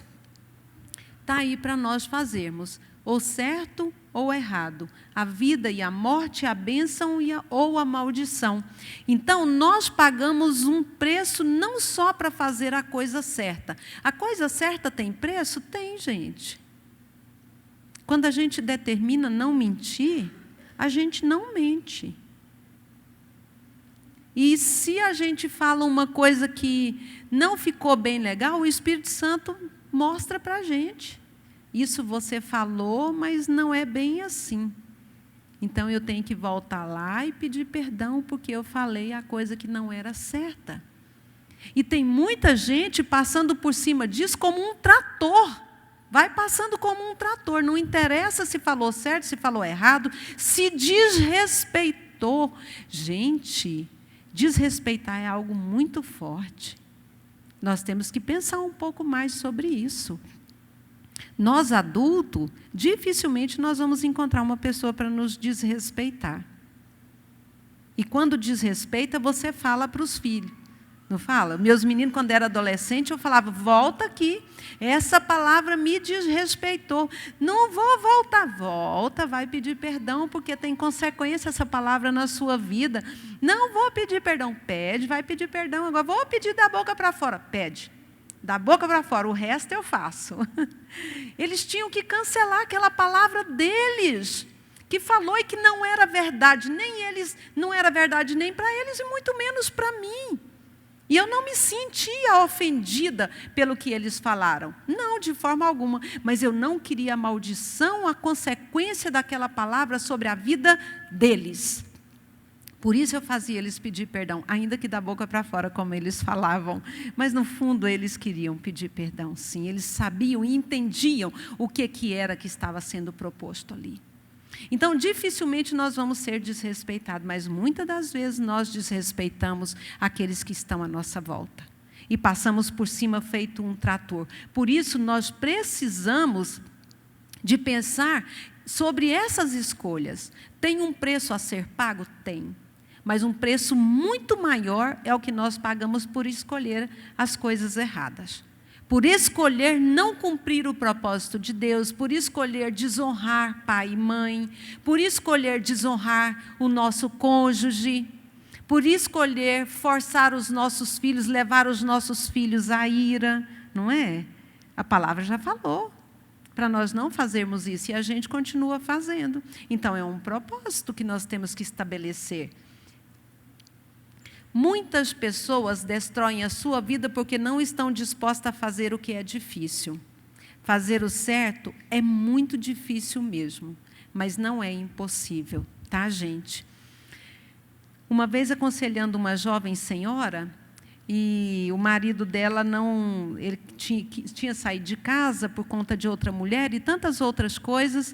está aí para nós fazermos, ou certo ou errado, a vida e a morte, a bênção ou a maldição. Então, nós pagamos um preço não só para fazer a coisa certa. A coisa certa tem preço? Tem, gente. Quando a gente determina não mentir, a gente não mente. E se a gente fala uma coisa que não ficou bem legal, o Espírito Santo mostra para a gente. Isso você falou, mas não é bem assim. Então, eu tenho que voltar lá e pedir perdão, porque eu falei a coisa que não era certa. E tem muita gente passando por cima disso como um trator. Vai passando como um trator. Não interessa se falou certo, se falou errado, se desrespeitou. Gente, desrespeitar é algo muito forte. Nós temos que pensar um pouco mais sobre isso. Nós, adultos, dificilmente nós vamos encontrar uma pessoa para nos desrespeitar. E quando desrespeita, você fala para os filhos. Não fala? Meus meninos, quando era adolescente, eu falava, volta aqui, essa palavra me desrespeitou. Não vou voltar. Volta, vai pedir perdão, porque tem consequência essa palavra na sua vida. Não vou pedir perdão. Pede, vai pedir perdão. Agora, vou pedir da boca para fora. Pede. Da boca para fora, o resto eu faço. Eles tinham que cancelar aquela palavra deles, que falou e que não era verdade, nem eles, não era verdade nem para eles e muito menos para mim. E eu não me sentia ofendida pelo que eles falaram. Não, de forma alguma. Mas eu não queria a maldição, a consequência daquela palavra sobre a vida deles. Por isso eu fazia eles pedir perdão, ainda que da boca para fora, como eles falavam. Mas, no fundo, eles queriam pedir perdão, sim. Eles sabiam e entendiam o que era que estava sendo proposto ali. Então, dificilmente nós vamos ser desrespeitados, mas muitas das vezes nós desrespeitamos aqueles que estão à nossa volta. E passamos por cima feito um trator. Por isso, nós precisamos de pensar sobre essas escolhas. Tem um preço a ser pago? Tem. Mas um preço muito maior é o que nós pagamos por escolher as coisas erradas. Por escolher não cumprir o propósito de Deus, por escolher desonrar pai e mãe, por escolher desonrar o nosso cônjuge, por escolher forçar os nossos filhos, levar os nossos filhos à ira, não é? A palavra já falou para nós não fazermos isso e a gente continua fazendo. Então, é um propósito que nós temos que estabelecer. Muitas pessoas destroem a sua vida porque não estão dispostas a fazer o que é difícil. Fazer o certo é muito difícil mesmo, mas não é impossível, tá, gente? Uma vez aconselhando uma jovem senhora, e o marido dela ele tinha saído de casa por conta de outra mulher e tantas outras coisas.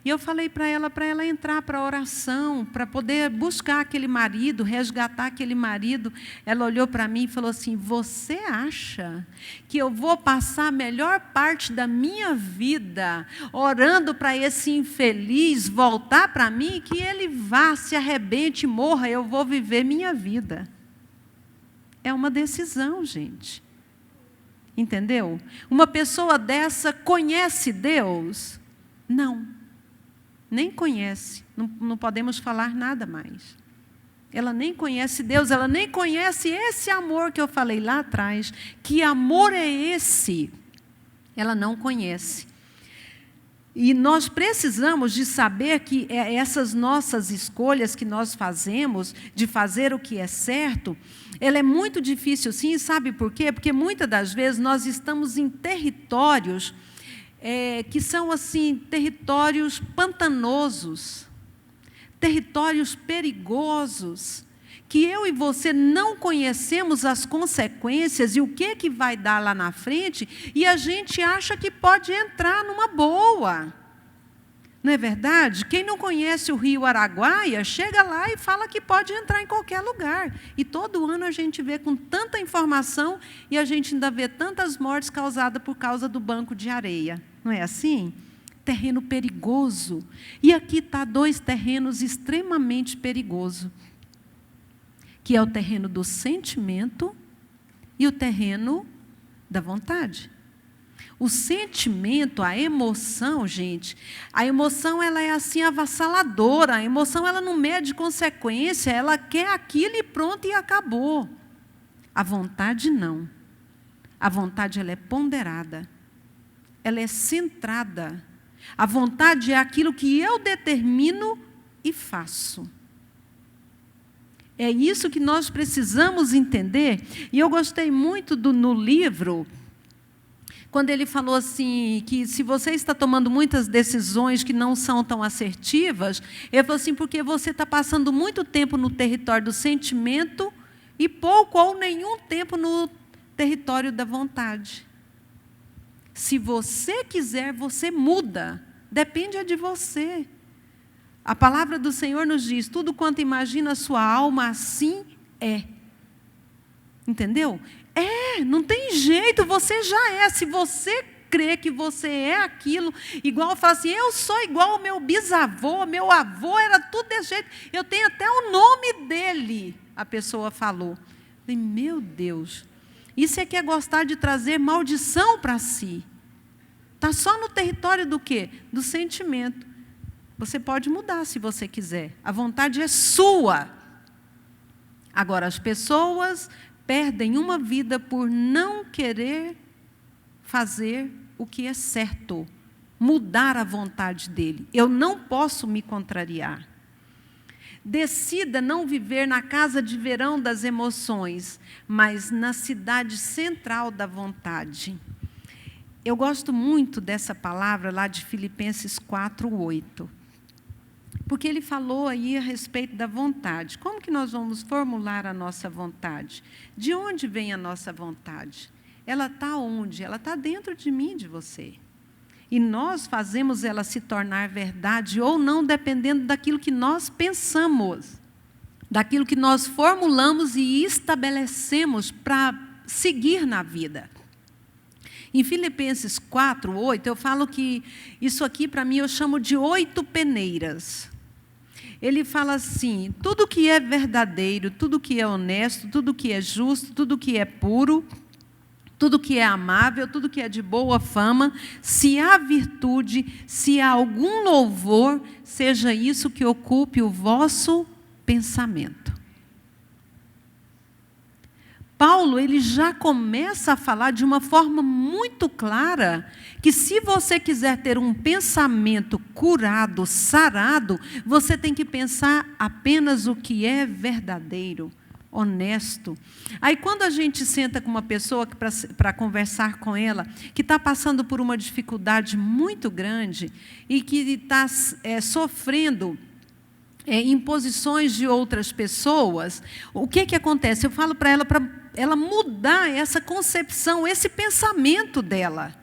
E eu falei para ela entrar para a oração, para poder buscar aquele marido, resgatar aquele marido. Ela olhou para mim e falou assim, você acha que eu vou passar a melhor parte da minha vida orando para esse infeliz voltar para mim, que ele vá, se arrebente, morra, eu vou viver minha vida? É uma decisão, gente. Entendeu? Uma pessoa dessa conhece Deus? Não. Nem conhece, não podemos falar nada mais. Ela nem conhece Deus, ela nem conhece esse amor que eu falei lá atrás. Que amor é esse? Ela não conhece. E nós precisamos de saber que essas nossas escolhas que nós fazemos, de fazer o que é certo, ela é muito difícil, sim, sabe por quê? Porque muitas das vezes nós estamos em territórios que são assim, territórios pantanosos, territórios perigosos, que eu e você não conhecemos as consequências e o que vai dar lá na frente, e a gente acha que pode entrar numa boa. Não é verdade? Quem não conhece o rio Araguaia, chega lá e fala que pode entrar em qualquer lugar. E todo ano a gente vê com tanta informação e a gente ainda vê tantas mortes causadas por causa do banco de areia. Não é assim? Terreno perigoso. E aqui está 2 terrenos extremamente perigosos, que é o terreno do sentimento e o terreno da vontade. O sentimento, a emoção, gente, a emoção ela é assim avassaladora, a emoção ela não mede consequência, ela quer aquilo e pronto e acabou. A vontade não. A vontade ela é ponderada, ela é centrada. A vontade é aquilo que eu determino e faço. É isso que nós precisamos entender. E eu gostei muito no livro, quando ele falou assim, que se você está tomando muitas decisões que não são tão assertivas, ele falou assim, porque você está passando muito tempo no território do sentimento e pouco ou nenhum tempo no território da vontade. Se você quiser, você muda. Depende de você. A palavra do Senhor nos diz, tudo quanto imagina a sua alma, assim é. Entendeu? Não tem jeito, você já é. Se você crê que você é aquilo, igual fala assim, eu sou igual ao meu bisavô, meu avô era tudo desse jeito, eu tenho até o nome dele, a pessoa falou. Falei, meu Deus, isso é que é gostar de trazer maldição para si. Está só no território do quê? Do sentimento. Você pode mudar se você quiser, a vontade é sua. Agora, as pessoas perdem uma vida por não querer fazer o que é certo, mudar a vontade dele. Eu não posso me contrariar. Decida não viver na casa de verão das emoções, mas na cidade central da vontade. Eu gosto muito dessa palavra lá de Filipenses 4:8. Porque ele falou aí a respeito da vontade. Como que nós vamos formular a nossa vontade? De onde vem a nossa vontade? Ela está onde? Ela está dentro de mim, de você. E nós fazemos ela se tornar verdade ou não, dependendo daquilo que nós pensamos, daquilo que nós formulamos e estabelecemos para seguir na vida. Em Filipenses 4:8, eu falo que isso aqui, para mim, eu chamo de 8 peneiras. Ele fala assim, tudo que é verdadeiro, tudo que é honesto, tudo que é justo, tudo que é puro, tudo que é amável, tudo que é de boa fama, se há virtude, se há algum louvor, seja isso que ocupe o vosso pensamento. Paulo, ele já começa a falar de uma forma muito clara que se você quiser ter um pensamento curado, sarado, você tem que pensar apenas o que é verdadeiro, honesto. Aí quando a gente senta com uma pessoa para conversar com ela, que está passando por uma dificuldade muito grande e que está sofrendo imposições de outras pessoas, o que acontece? Eu falo para ela mudar essa concepção, esse pensamento dela.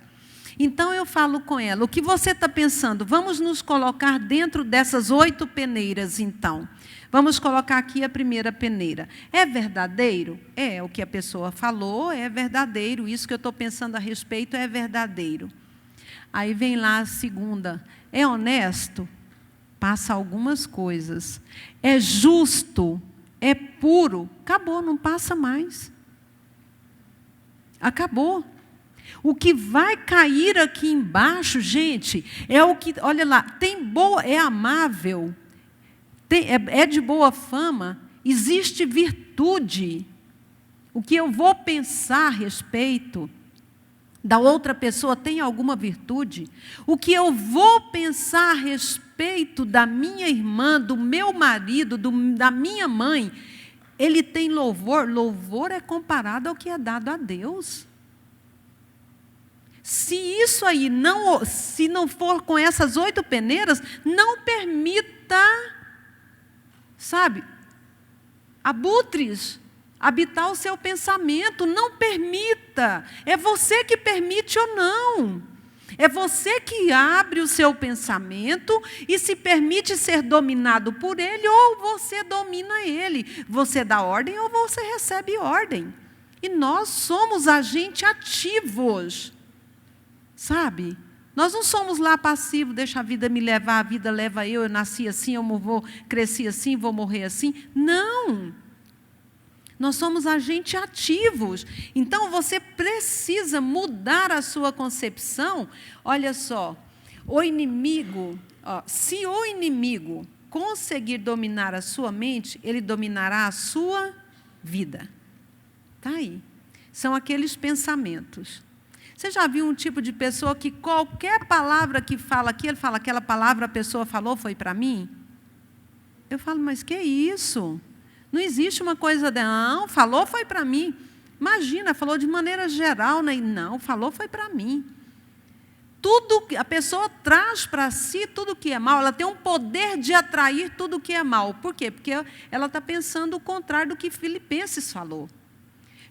Então eu falo com ela, o que você está pensando? Vamos nos colocar dentro dessas 8 peneiras, então. Vamos colocar aqui a primeira peneira. É verdadeiro? É, o que a pessoa falou é verdadeiro, isso que eu estou pensando a respeito é verdadeiro. Aí vem lá a segunda, é honesto? Passa algumas coisas. É justo? É puro? Acabou, não passa mais. Acabou. O que vai cair aqui embaixo, gente, é o que, olha lá, é amável, é de boa fama, existe virtude. O que eu vou pensar a respeito da outra pessoa tem alguma virtude? O que eu vou pensar a respeito da minha irmã, do meu marido, da minha mãe, ele tem louvor? Louvor é comparado ao que é dado a Deus. Se isso aí se não for com essas 8 peneiras, não permita, sabe, abutres habitar o seu pensamento, não permita. É você que permite ou não. É você que abre o seu pensamento e se permite ser dominado por ele ou você domina ele. Você dá ordem ou você recebe ordem. E nós somos agentes ativos. Sabe? Nós não somos lá passivos, deixa a vida me levar, a vida leva eu nasci assim, cresci assim, vou morrer assim. Não. Nós somos agentes ativos. Então, você precisa mudar a sua concepção. Olha só, o inimigo, se o inimigo conseguir dominar a sua mente, ele dominará a sua vida. Está aí. São aqueles pensamentos. Você já viu um tipo de pessoa que qualquer palavra que fala aqui, ele fala, aquela palavra a pessoa falou, foi para mim? Eu falo, mas que isso? Não existe uma coisa de, não, falou, foi para mim. Imagina, falou de maneira geral, né? Não, falou, foi para mim. Tudo, a pessoa traz para si tudo que é mal, ela tem um poder de atrair tudo que é mal. Por quê? Porque ela está pensando o contrário do que Filipenses falou.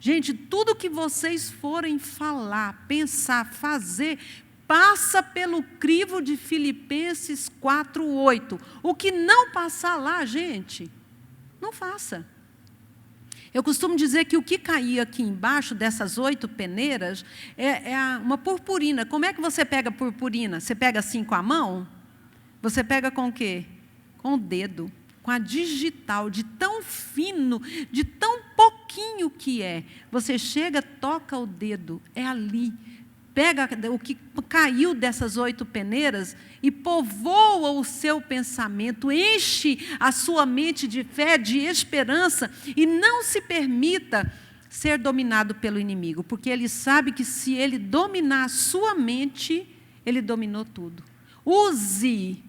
Gente, tudo que vocês forem falar, pensar, fazer, passa pelo crivo de Filipenses 4:8. O que não passar lá, gente, não faça. Eu costumo dizer que o que caía aqui embaixo dessas 8 peneiras é uma purpurina. Como é que você pega purpurina? Você pega assim com a mão? Você pega com o quê? Com o dedo, com a digital, de tão fino, de tão pouquinho que é. Você chega, toca o dedo, é ali. Pega o que caiu dessas 8 peneiras e povoa o seu pensamento, enche a sua mente de fé, de esperança, e não se permita ser dominado pelo inimigo, porque ele sabe que se ele dominar a sua mente, ele dominou tudo. Use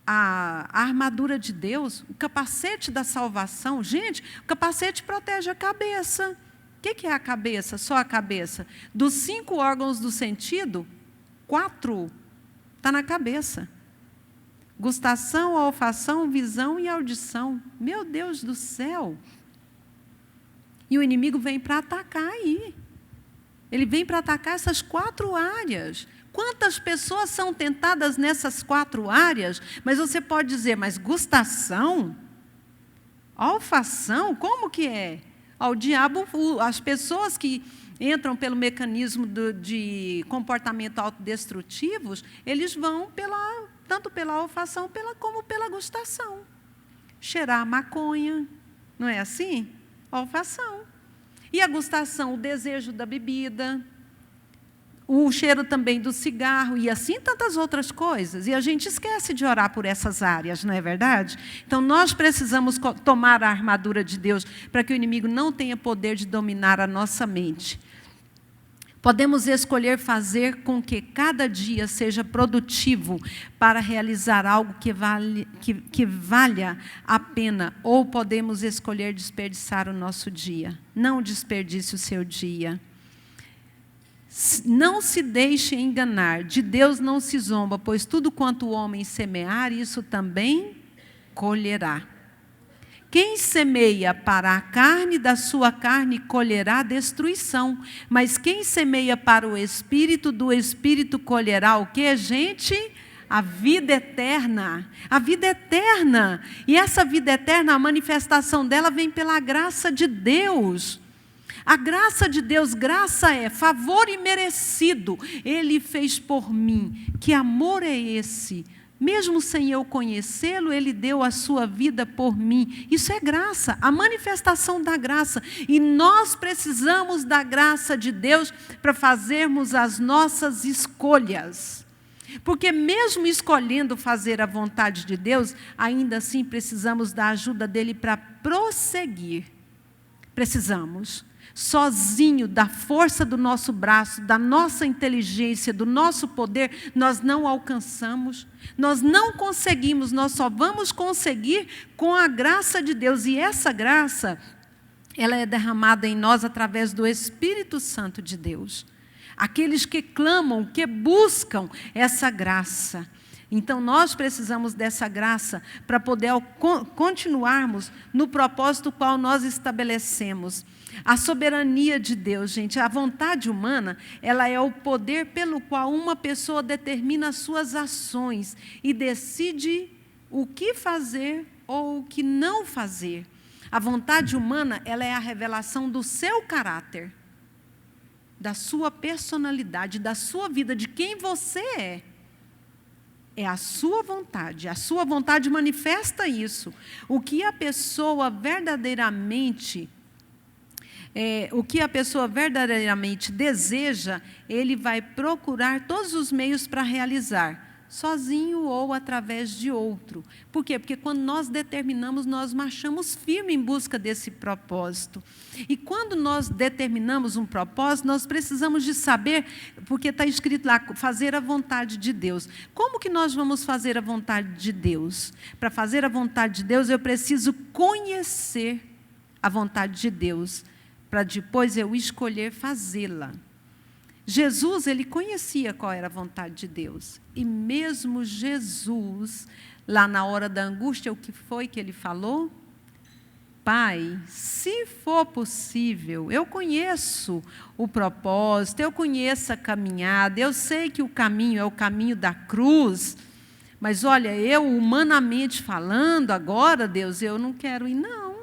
a armadura de Deus, o capacete da salvação. Gente, o capacete protege a cabeça. O que é a cabeça? Só a cabeça. Dos 5 órgãos do sentido, 4 está na cabeça. Gustação, olfação, visão e audição. Meu Deus do céu! E o inimigo vem para atacar aí. Ele vem para atacar essas 4 áreas. Quantas pessoas são tentadas nessas 4 áreas? Mas você pode dizer, mas gustação? Olfação? Como que é? O diabo, as pessoas que entram pelo mecanismo de comportamento autodestrutivos, eles vão tanto pela olfação como pela gustação. Cheirar maconha, não é assim? Olfação. E a gustação, o desejo da bebida, o cheiro também do cigarro, e assim tantas outras coisas. E a gente esquece de orar por essas áreas, não é verdade? Então, nós precisamos tomar a armadura de Deus para que o inimigo não tenha poder de dominar a nossa mente. Podemos escolher fazer com que cada dia seja produtivo para realizar algo que valha a pena, ou podemos escolher desperdiçar o nosso dia. Não desperdice o seu dia. Não se deixe enganar, de Deus não se zomba, pois tudo quanto o homem semear, isso também colherá. Quem semeia para a carne, da sua carne colherá destruição, mas quem semeia para o Espírito, do Espírito colherá o quê, gente? A vida eterna. A vida eterna. E essa vida eterna, a manifestação dela vem pela graça de Deus. A graça de Deus, graça é favor imerecido. Ele fez por mim. Que amor é esse? Mesmo sem eu conhecê-lo, Ele deu a sua vida por mim. Isso é graça, a manifestação da graça. E nós precisamos da graça de Deus para fazermos as nossas escolhas. Porque mesmo escolhendo fazer a vontade de Deus, ainda assim precisamos da ajuda dEle para prosseguir. Precisamos. Sozinho, da força do nosso braço, da nossa inteligência, do nosso poder, nós não alcançamos, nós não conseguimos, nós só vamos conseguir com a graça de Deus. E essa graça, ela é derramada em nós através do Espírito Santo de Deus. Aqueles que clamam, que buscam essa graça. Então, nós precisamos dessa graça para poder continuarmos no propósito qual nós estabelecemos. A soberania de Deus, gente, a vontade humana, ela é o poder pelo qual uma pessoa determina as suas ações e decide o que fazer ou o que não fazer. A vontade humana, ela é a revelação do seu caráter, da sua personalidade, da sua vida, de quem você é. É a sua vontade manifesta isso. O que a pessoa verdadeiramente o que a pessoa verdadeiramente deseja, ele vai procurar todos os meios para realizar, sozinho ou através de outro. Por quê? Porque quando nós determinamos, nós marchamos firme em busca desse propósito. E quando nós determinamos um propósito, nós precisamos de saber, porque está escrito lá, fazer a vontade de Deus. Como que nós vamos fazer a vontade de Deus? Para fazer a vontade de Deus, eu preciso conhecer a vontade de Deus, para depois eu escolher fazê-la. Jesus, ele conhecia qual era a vontade de Deus. E mesmo Jesus, lá na hora da angústia, o que foi que ele falou? Pai, se for possível, eu conheço o propósito, eu conheço a caminhada, eu sei que o caminho é o caminho da cruz, mas olha, eu humanamente falando agora, Deus, eu não quero ir, não.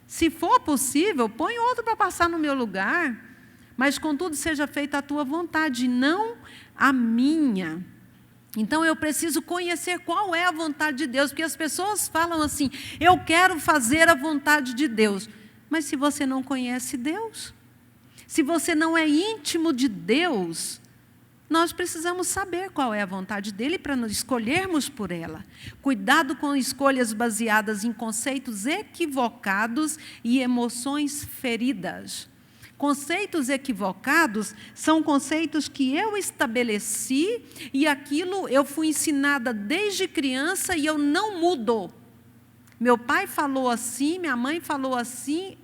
Se for possível, põe outro para passar no meu lugar. Mas, contudo, seja feita a tua vontade, não a minha. Então, eu preciso conhecer qual é a vontade de Deus, porque as pessoas falam assim, eu quero fazer a vontade de Deus. Mas se você não conhece Deus, se você não é íntimo de Deus, nós precisamos saber qual é a vontade dele para nos escolhermos por ela. Cuidado com escolhas baseadas em conceitos equivocados e emoções feridas. Conceitos equivocados são conceitos que eu estabeleci e aquilo eu fui ensinada desde criança e eu não mudo. Meu pai falou assim, minha mãe falou assim,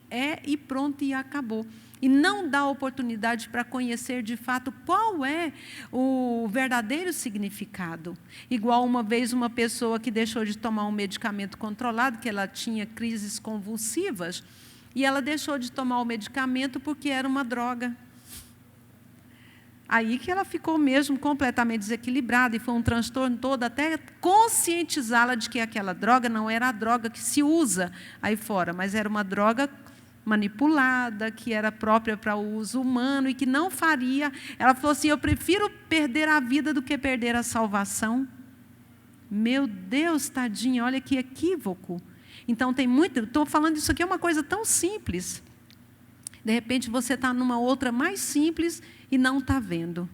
e pronto, e acabou. E não dá oportunidade para conhecer de fato qual é o verdadeiro significado. Igual uma vez uma pessoa que deixou de tomar um medicamento controlado, que ela tinha crises convulsivas, e ela deixou de tomar o medicamento porque era uma droga. Aí que ela ficou mesmo completamente desequilibrada, e foi um transtorno todo, até conscientizá-la de que aquela droga não era a droga que se usa aí fora, mas era uma droga manipulada, que era própria para o uso humano e que não faria. Ela falou assim, eu prefiro perder a vida do que perder a salvação. Meu Deus, tadinha, olha que equívoco. Então, tem muito, estou falando isso aqui, é uma coisa tão simples. De repente, você está numa outra mais simples e não está vendo.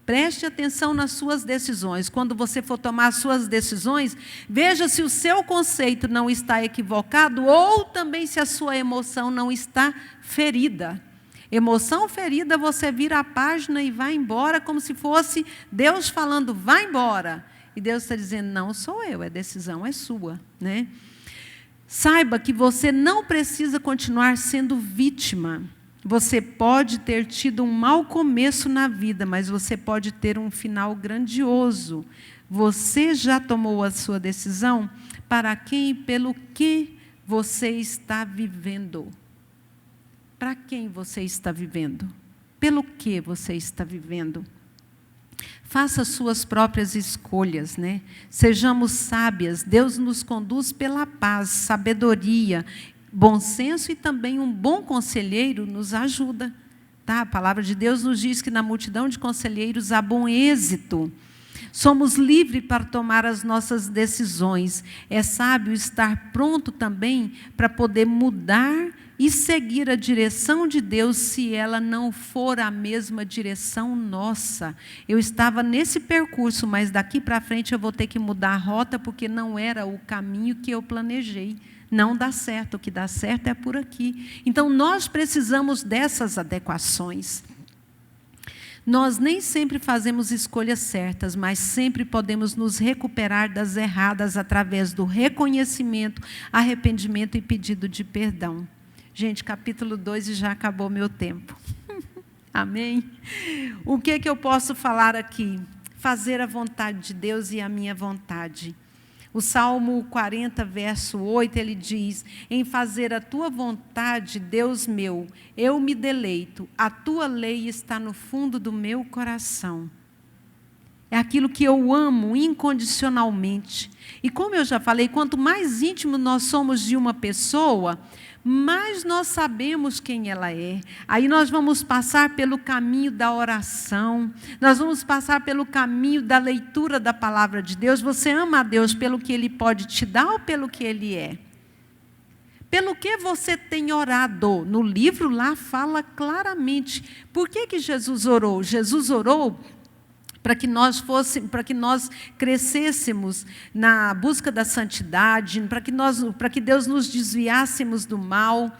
Preste atenção nas suas decisões. Quando você for tomar as suas decisões, veja se o seu conceito não está equivocado ou também se a sua emoção não está ferida. Emoção ferida, você vira a página e vai embora como se fosse Deus falando, vai embora. E Deus está dizendo, não sou eu, a decisão é sua, né? Saiba que você não precisa continuar sendo vítima. Você pode ter tido um mau começo na vida, mas você pode ter um final grandioso. Você já tomou a sua decisão? Para quem e pelo que você está vivendo? Para quem você está vivendo? Pelo que você está vivendo? Faça suas próprias escolhas, né? Sejamos sábias. Deus nos conduz pela paz, sabedoria, bom senso e também um bom conselheiro nos ajuda. Tá? A palavra de Deus nos diz que na multidão de conselheiros há bom êxito. Somos livres para tomar as nossas decisões. É sábio estar pronto também para poder mudar e seguir a direção de Deus se ela não for a mesma direção nossa. Eu estava nesse percurso, mas daqui para frente eu vou ter que mudar a rota porque não era o caminho que eu planejei. Não dá certo, o que dá certo é por aqui. Então, nós precisamos dessas adequações. Nós nem sempre fazemos escolhas certas, mas sempre podemos nos recuperar das erradas através do reconhecimento, arrependimento e pedido de perdão. Gente, capítulo 2 e já acabou meu tempo. Amém? O que eu posso falar aqui? Fazer a vontade de Deus e a minha vontade. O Salmo 40, verso 8, ele diz, em fazer a tua vontade, Deus meu, eu me deleito, a tua lei está no fundo do meu coração. É aquilo que eu amo incondicionalmente. E como eu já falei, quanto mais íntimo nós somos de uma pessoa, mais nós sabemos quem ela é. Aí nós vamos passar pelo caminho da oração, nós vamos passar pelo caminho da leitura da palavra de Deus. Você ama a Deus pelo que Ele pode te dar ou pelo que Ele é? Pelo que você tem orado? No livro lá fala claramente. Por que Jesus orou? Jesus orou para que nós crescêssemos na busca da santidade, para que Deus nos desviássemos do mal,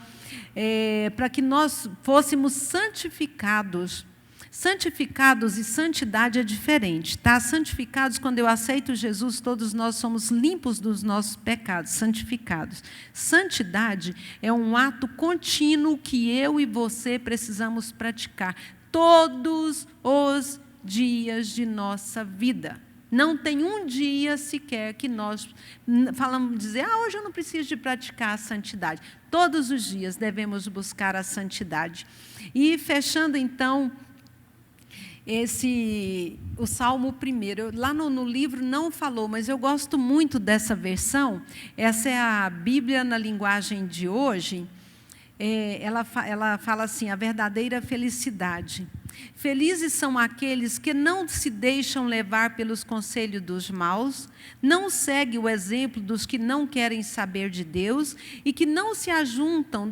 para que nós fôssemos santificados. Santificados e santidade é diferente, tá? Santificados, quando eu aceito Jesus, todos nós somos limpos dos nossos pecados, santificados. Santidade é um ato contínuo que eu e você precisamos praticar todos os dias de nossa vida. Não tem um dia sequer que nós dizer, hoje eu não preciso de praticar a santidade. Todos os dias devemos buscar a santidade. E fechando então o Salmo 1, lá no livro não falou, mas eu gosto muito dessa versão. Essa é a Bíblia na linguagem de hoje. Ela fala assim, a verdadeira felicidade. Felizes são aqueles que não se deixam levar pelos conselhos dos maus, não seguem o exemplo dos que não querem saber de Deus e que não se ajuntam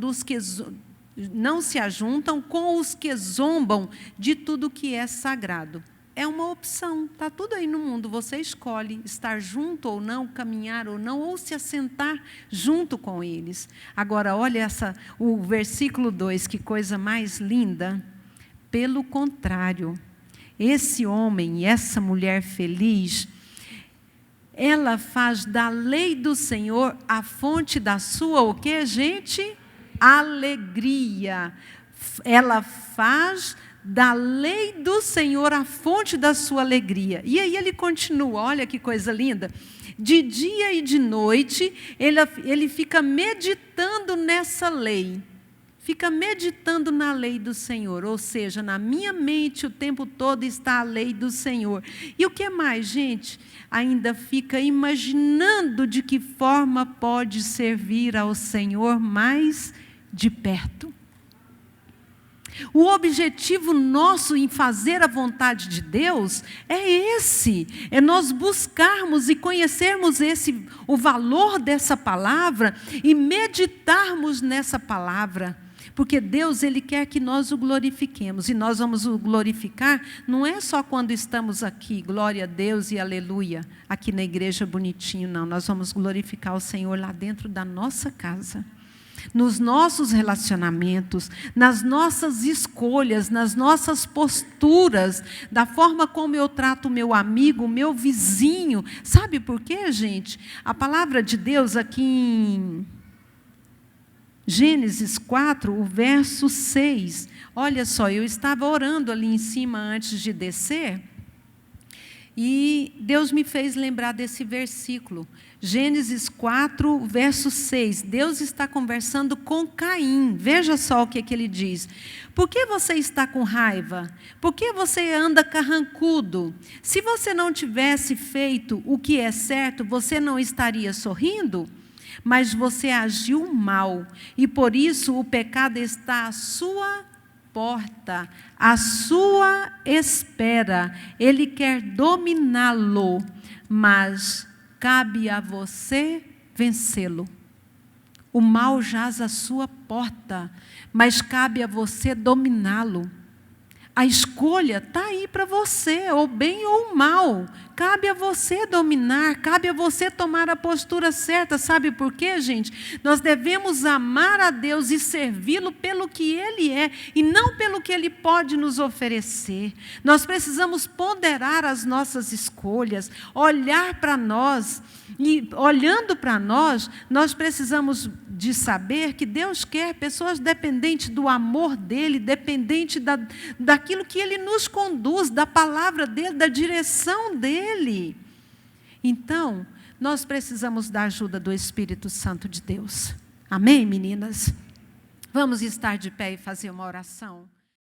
com os que zombam de tudo que é sagrado. É uma opção, está tudo aí no mundo, você escolhe estar junto ou não, caminhar ou não, ou se assentar junto com eles. Agora, olha o versículo 2, que coisa mais linda. Pelo contrário, esse homem e essa mulher feliz, ela faz da lei do Senhor a fonte da sua, o que, gente? Alegria. Ela faz da lei do Senhor a fonte da sua alegria. E aí ele continua, olha que coisa linda. De dia e de noite, ele fica meditando nessa lei. Fica meditando na lei do Senhor, ou seja, na minha mente o tempo todo está a lei do Senhor. E o que mais, gente? Ainda fica imaginando de que forma pode servir ao Senhor mais de perto. O objetivo nosso em fazer a vontade de Deus é esse, é nós buscarmos e conhecermos o valor dessa palavra e meditarmos nessa palavra. Porque Deus, Ele quer que nós o glorifiquemos. E nós vamos o glorificar, não é só quando estamos aqui, glória a Deus e aleluia, aqui na igreja bonitinho, não. Nós vamos glorificar o Senhor lá dentro da nossa casa. Nos nossos relacionamentos, nas nossas escolhas, nas nossas posturas, da forma como eu trato o meu amigo, o meu vizinho. Sabe por quê, gente? A palavra de Deus aqui em Gênesis 4, o verso 6. Olha só, eu estava orando ali em cima antes de descer, e Deus me fez lembrar desse versículo. Gênesis 4, verso 6. Deus está conversando com Caim. Veja só o que ele diz. Por que você está com raiva? Por que você anda carrancudo? Se você não tivesse feito o que é certo, você não estaria sorrindo? Mas você agiu mal, e por isso o pecado está à sua porta, à sua espera. Ele quer dominá-lo, mas cabe a você vencê-lo. O mal jaz à sua porta, mas cabe a você dominá-lo. A escolha está aí para você, ou bem ou mal. Cabe a você dominar, cabe a você tomar a postura certa. Sabe por quê, gente? Nós devemos amar a Deus e servi-lo pelo que Ele é, e não pelo que Ele pode nos oferecer. Nós precisamos ponderar as nossas escolhas, olhar para nós, e olhando para nós, nós precisamos de saber que Deus quer pessoas dependentes do amor dEle, dependentes daquilo que Ele nos conduz, da palavra dEle, da direção dEle. Então, nós precisamos da ajuda do Espírito Santo de Deus. Amém, meninas? Vamos estar de pé e fazer uma oração.